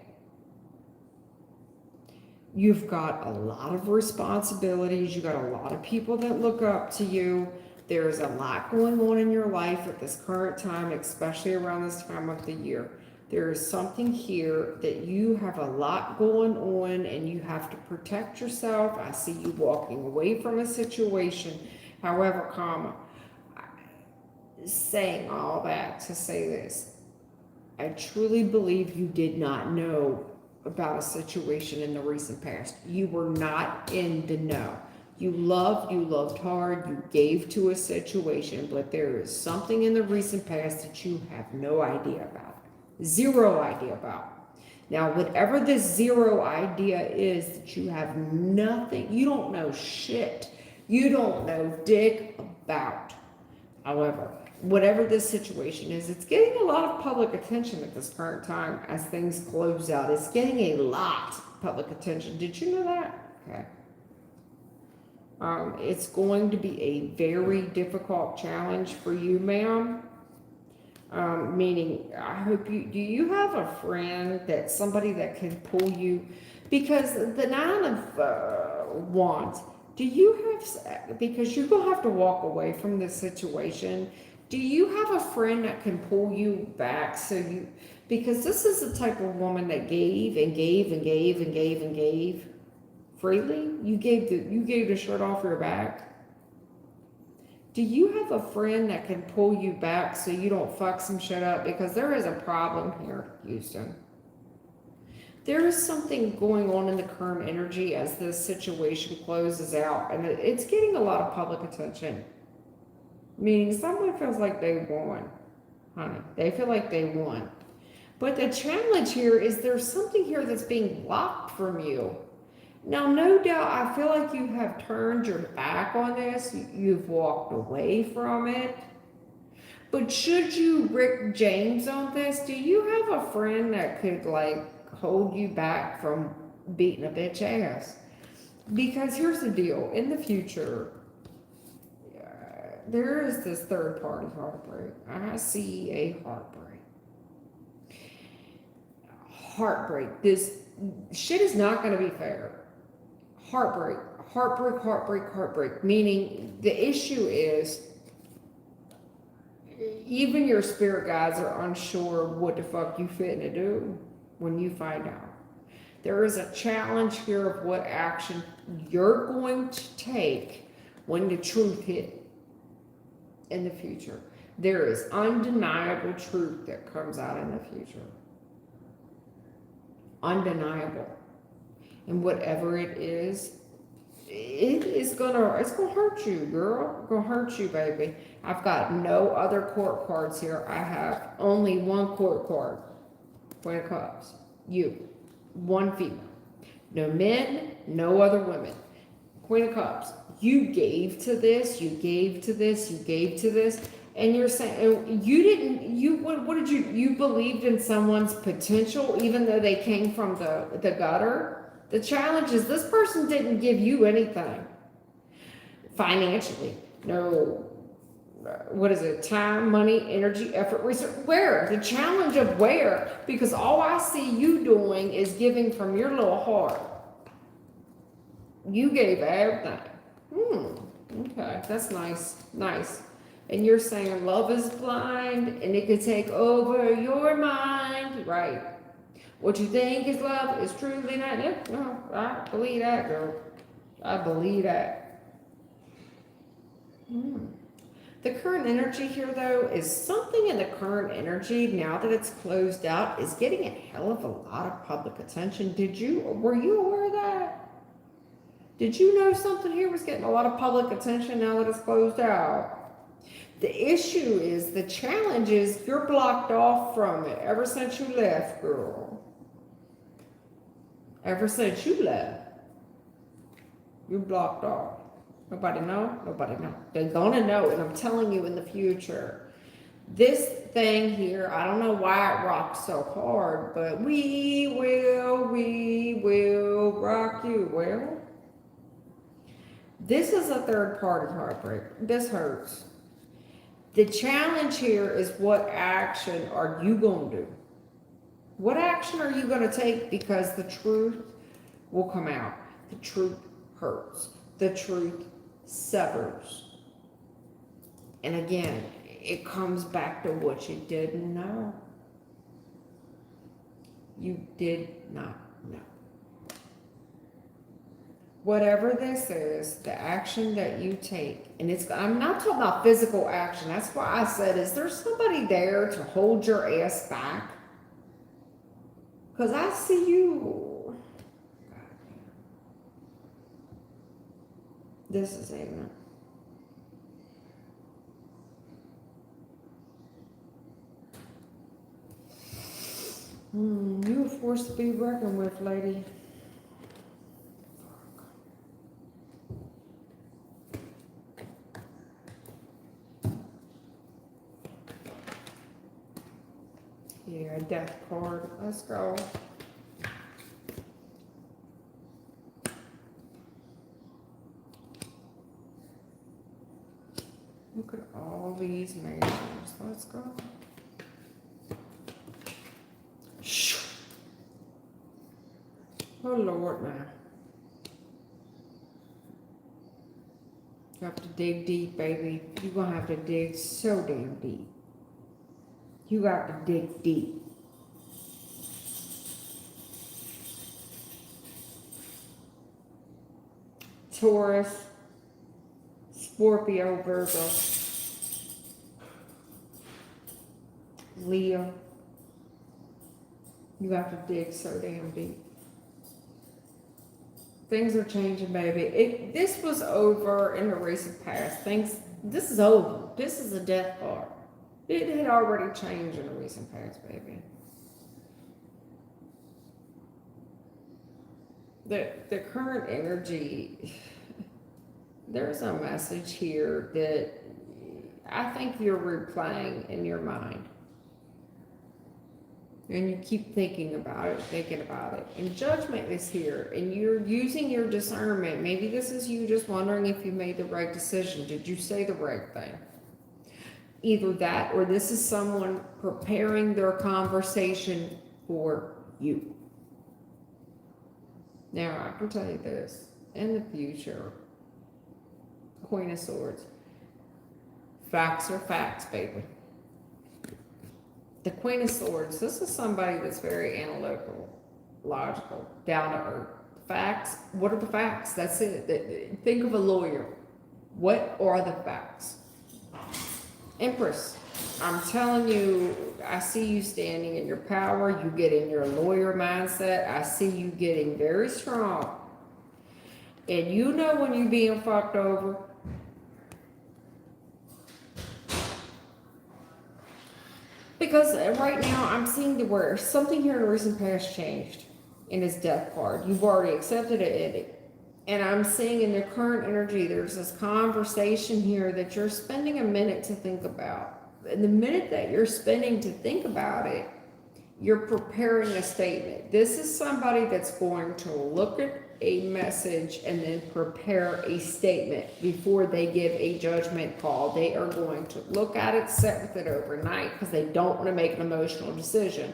You've got a lot of responsibilities. You got a lot of people that look up to you. There's a lot going on in your life at this current time, especially around this time of the year. There is something here that you have a lot going on and you have to protect yourself. I see you walking away from a situation. However, saying all that to say this, I truly believe you did not know about a situation in the recent past. You were not in the know. You loved hard, you gave to a situation, but there is something in the recent past that you have no idea about. Zero idea about. Now, whatever this zero idea is that you have nothing, you don't know shit. You don't know dick about. However, whatever this situation is, it's getting a lot of public attention at this current time as things close out. It's getting a lot of public attention. Did you know that? Okay. It's going to be a very difficult challenge for you, ma'am. Meaning, I hope do you have a friend that somebody that can pull you? Because the 9 of Wands, do you have, because you're going to have to walk away from this situation, do you have a friend that can pull you back because this is the type of woman that gave and gave and gave and gave and gave freely? You gave the shirt off your back. Do you have a friend that can pull you back so you don't fuck some shit up? Because there is a problem here, Houston. There is something going on in the current energy as this situation closes out, and it's getting a lot of public attention. Meaning someone feels like they won, honey. They feel like they won. But the challenge here is there's something here that's being blocked from you. Now, no doubt, I feel like you have turned your back on this. You've walked away from it. But should you Rick James on this, do you have a friend that could, hold you back from beating a bitch ass? Because here's the deal. In the future, there is this third party heartbreak. I see a heartbreak. Heartbreak. This shit is not going to be fair. Heartbreak. Meaning the issue is even your spirit guides are unsure what the fuck you fitting to do when you find out. There is a challenge here of what action you're going to take when the truth hits in the future. There is undeniable truth that comes out in the future. Undeniable. And whatever it is it's gonna hurt you, girl. It's gonna hurt you, baby. I've got no other court cards here. I have only one court card. Queen of Cups. You. One female. No men, no other women. Queen of Cups. You gave to this, you gave to this, you gave to this, and you're saying what did you believed in someone's potential even though they came from the gutter? The challenge is this person didn't give you anything financially. No, what is it? Time, money, energy, effort, research. Where? The challenge of where? Because all I see you doing is giving from your little heart. You gave everything. Okay, that's nice. Nice. And you're saying love is blind and it could take over your mind. Right. What you think is love is truly not. Yeah, no, I believe that, girl. I believe that. The current energy here, though, is something in the current energy, now that it's closed out, is getting a hell of a lot of public attention. Were you aware of that? Did you know something here was getting a lot of public attention now that it's closed out? The issue is, the challenge is, you're blocked off from it ever since you left, girl. Ever since you left, you're blocked off. Nobody know? Nobody know. They're gonna know, and I'm telling you in the future, This thing here, I don't know why it rocks so hard, but we will rock you. Well, this is a third party heartbreak. This hurts. The challenge here is what action are you going to do? What action are you going to take? Because the truth will come out. The truth hurts. The truth severs. And again, it comes back to what you didn't know. You did not know. Whatever this is, the action that you take, and I'm not talking about physical action. That's why I said, is there somebody there to hold your ass back? Because I see you. This is ignorant. You were forced to be reckoned with, lady. Yeah, death card. Let's go. Look at all these majors. Let's go. Oh Lord, now. You have to dig deep, baby. You're gonna have to dig so damn deep. You got to dig deep. Taurus, Scorpio, Virgo, Leo. You have to dig so damn deep. Things are changing, baby. This was over in the recent past. This is over. This is a death card. It had already changed in the recent past, baby. The current energy, there's a message here that I think you're replaying in your mind. And you keep thinking about it. And judgment is here. And you're using your discernment. Maybe this is you just wondering if you made the right decision. Did you say the right thing? Either that or this is someone preparing their conversation for you. Now, I can tell you this. In the future, Queen of Swords. Facts are facts, baby. The Queen of Swords, this is somebody that's very analytical, logical, down to earth. Facts, what are the facts? That's it. Think of a lawyer. What are the facts? Empress, I'm telling you, I see you standing in your power. You get in your lawyer mindset. I see you getting very strong. And you know when you're being fucked over. Because right now I'm seeing where something here in the recent past changed in his death card. You've already accepted it. And I'm seeing in the current energy, there's this conversation here that you're spending a minute to think about. And the minute that you're spending to think about it, you're preparing a statement. This is somebody that's going to look at a message and then prepare a statement before they give a judgment call. They are going to look at it, sit with it overnight because they don't want to make an emotional decision.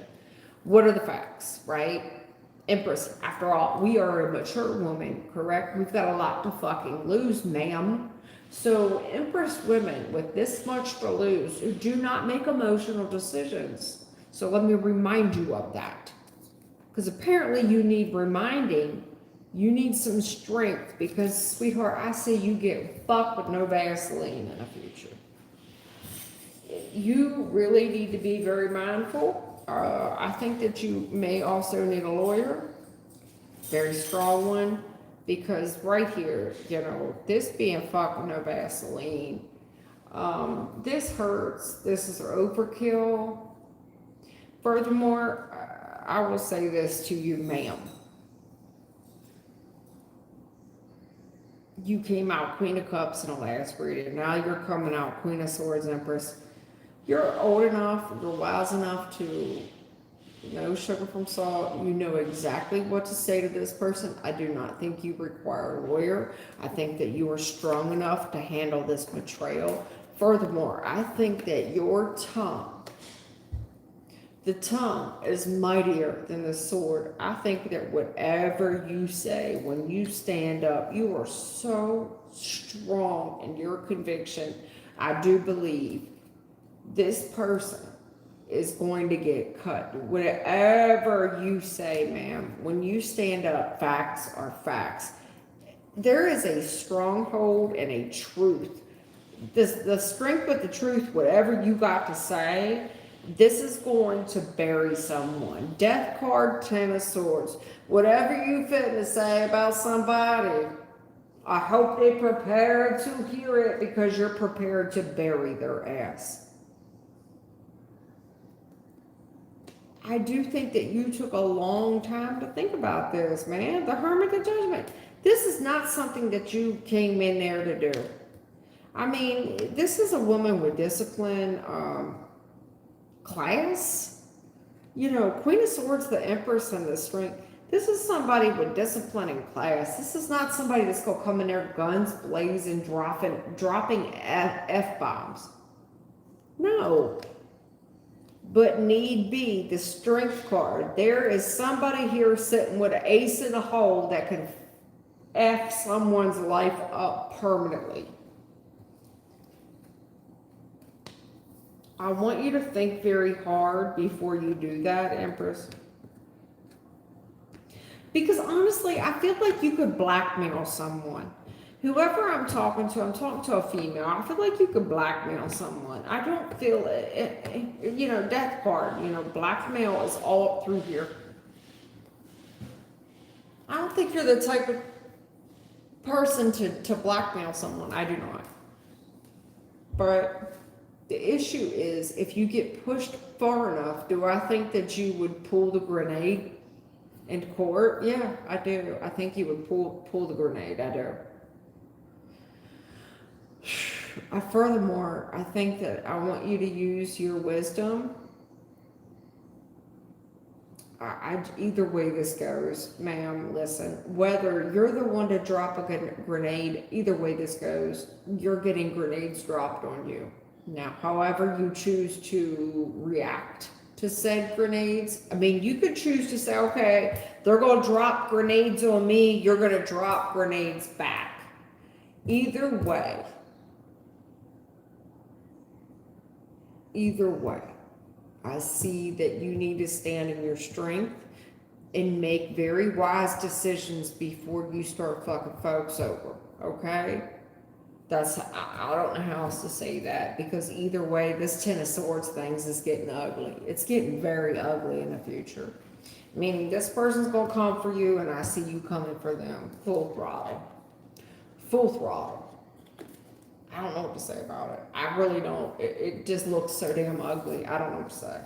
What are the facts, right? Empress, after all, we are a mature woman, correct? We've got a lot to fucking lose, ma'am. So Empress women with this much to lose do not make emotional decisions. So let me remind you of that. Because apparently you need reminding. You need some strength because, sweetheart, I see you get fucked with no Vaseline in the future. You really need to be very mindful. I think that you may also need a lawyer, very strong one, because right here, you know, this being fucked with no Vaseline, this hurts. This is overkill. Furthermore, I will say this to you, ma'am. You came out Queen of Cups in the last reading. Now you're coming out Queen of Swords, Empress. You're old enough, you're wise enough to know sugar from salt. You know exactly what to say to this person. I do not think you require a lawyer. I think that you are strong enough to handle this betrayal. Furthermore, I think that your tongue, the tongue is mightier than the sword. I think that whatever you say, when you stand up, you are so strong in your conviction. I do believe this person is going to get cut. Whatever you say, ma'am, when you stand up, facts are facts. There is a stronghold and a truth. The strength with the truth, whatever you got to say, this is going to bury someone. Death card, 10 of swords. Whatever you fit to say about somebody, I hope they prepare to hear it because you're prepared to bury their ass. I do think that you took a long time to think about this, man. The Hermit of Judgment. This is not something that you came in there to do. I mean, this is a woman with discipline, class. You know, Queen of Swords, the Empress, and the Strength. This is somebody with discipline and class. This is not somebody that's going to come in there guns blazing, dropping F-bombs. No. But need be, the Strength card. There is somebody here sitting with an ace in a hole that can F someone's life up permanently. I want you to think very hard before you do that, Empress. Because honestly, I feel like you could blackmail someone. Whoever I'm talking to a female. I feel like you could blackmail someone. I don't feel it, you know, death card, you know, blackmail is all up through here. I don't think you're the type of person to blackmail someone. I do not. But the issue is, if you get pushed far enough, do I think that you would pull the grenade in court? Yeah, I do. I think you would pull the grenade. I do. Furthermore, I think that I want you to use your wisdom. Either way this goes, ma'am, listen, whether you're the one to drop a grenade, either way this goes, you're getting grenades dropped on you. Now, however you choose to react to said grenades, I mean, you could choose to say, okay, they're going to drop grenades on me, you're going to drop grenades back. Either way, I see that you need to stand in your strength and make very wise decisions before you start fucking folks over, okay? I don't know how else to say that, because either way, this Ten of Swords things is getting ugly. It's getting very ugly in the future. Meaning this person's going to come for you, and I see you coming for them. Full throttle. Full throttle. I don't know what to say about it. I really don't. It just looks so damn ugly. I don't know what to say.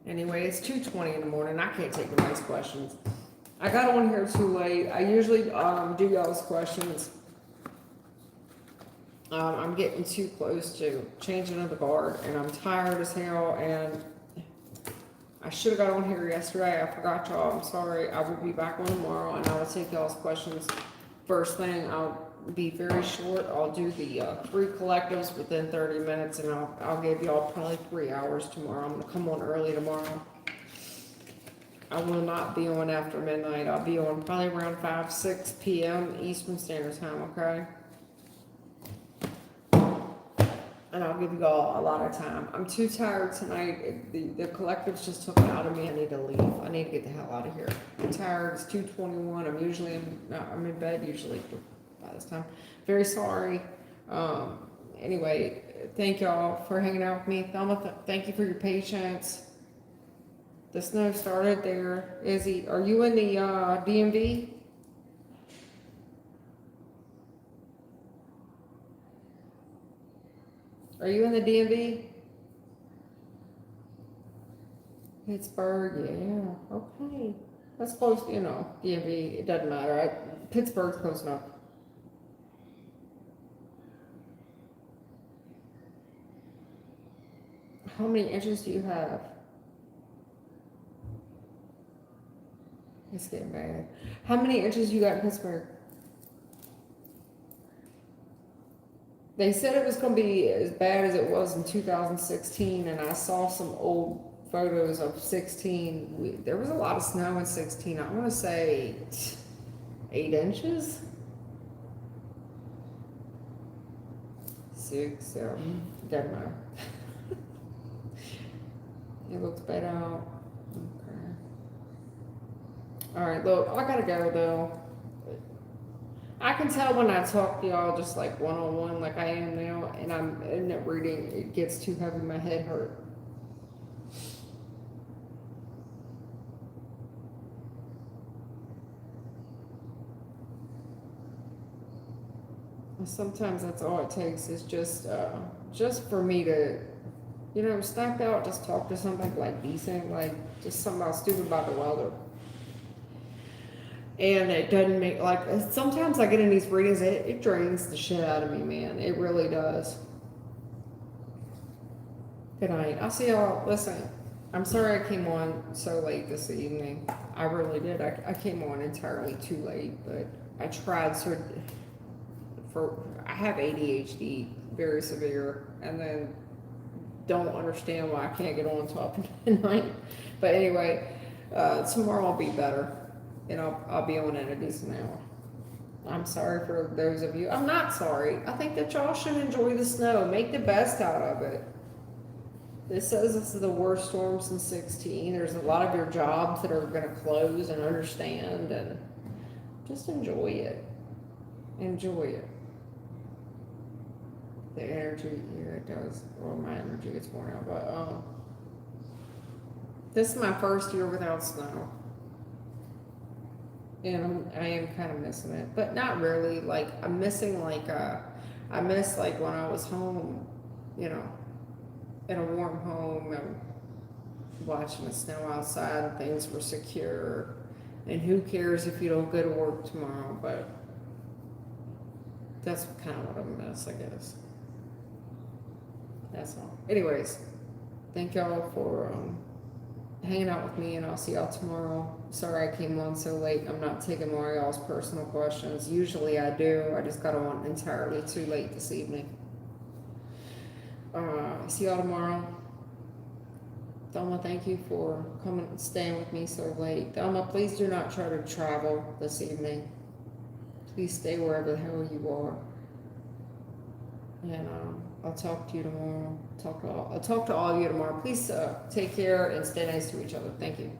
Anyway, it's 2:20 in the morning. I can't take the nice questions. I got on here too late. I usually do y'all's questions. I'm getting too close to changing of the guard, and I'm tired as hell, and I should have got on here yesterday. I forgot y'all. I'm sorry. I will be back on tomorrow, and I will take y'all's questions first thing. I'll be very short. I'll do the 3 collectives within 30 minutes, and I'll give y'all probably 3 hours tomorrow. I'm going to come on early tomorrow. I will not be on after midnight. I'll be on probably around 5, 6 p.m. Eastern Standard Time, okay? And I'll give you all a lot of time. I'm too tired tonight. The collectives just took it out of me. I need to leave. I need to get the hell out of here. I'm tired. It's 2:21. I'm in bed usually by this time. Very sorry. Anyway, thank y'all for hanging out with me. Thelma, thank you for your patience. The snow started there. Izzy, are you in the DMV? Are you in the DMV? Pittsburgh, yeah, okay. That's close, you know, DMV, it doesn't matter. Pittsburgh's close enough. How many inches do you have? It's getting bad. How many inches you got in Pittsburgh? They said it was going to be as bad as it was in 2016, and I saw some old photos of 16. There was a lot of snow in 16. I want to say 8 inches? 6, 7, doesn't matter. It looks bad out. Okay. Alright, look, I gotta go though. I can tell when I talk to y'all just like one-on-one like I am now, and I'm in it reading, it gets too heavy, my head hurt. Sometimes that's all it takes is just for me to, snap out, just talk to somebody like decent, like just something stupid about the weather. And it doesn't make, like, sometimes I get in these readings, it drains the shit out of me, man. It really does. Good night. I'll see y'all. Listen, I'm sorry I came on so late this evening. I really did. I came on entirely too late, but I tried I have ADHD, very severe, and then don't understand why I can't get on top of midnight. But anyway, tomorrow I'll be better. And I'll be on in a decent hour. I'm sorry for those of you. I'm not sorry. I think that y'all should enjoy the snow. Make the best out of it. It says this is the worst storm since 16. There's a lot of your jobs that are going to close, and understand, and just enjoy it. Enjoy it. The energy, yeah, it does. Well, my energy gets worn out. But this is my first year without snow. And I am kind of missing it, but not really. Like, I'm missing, I miss, like, when I was home, in a warm home, and watching the snow outside, and things were secure. And who cares if you don't go to work tomorrow, but that's kind of what I miss, I guess. That's all. Anyways, thank y'all for, hanging out with me, and I'll see y'all tomorrow. Sorry I came on so late. I'm not taking more of y'all's personal questions. Usually I do. I just got on entirely too late this evening. See y'all tomorrow. Thelma, thank you for coming and staying with me so late. Thelma, please do not try to travel this evening. Please stay wherever the hell you are. And I'll talk to you tomorrow. I'll talk to all of you tomorrow. Please take care and stay nice to each other. Thank you.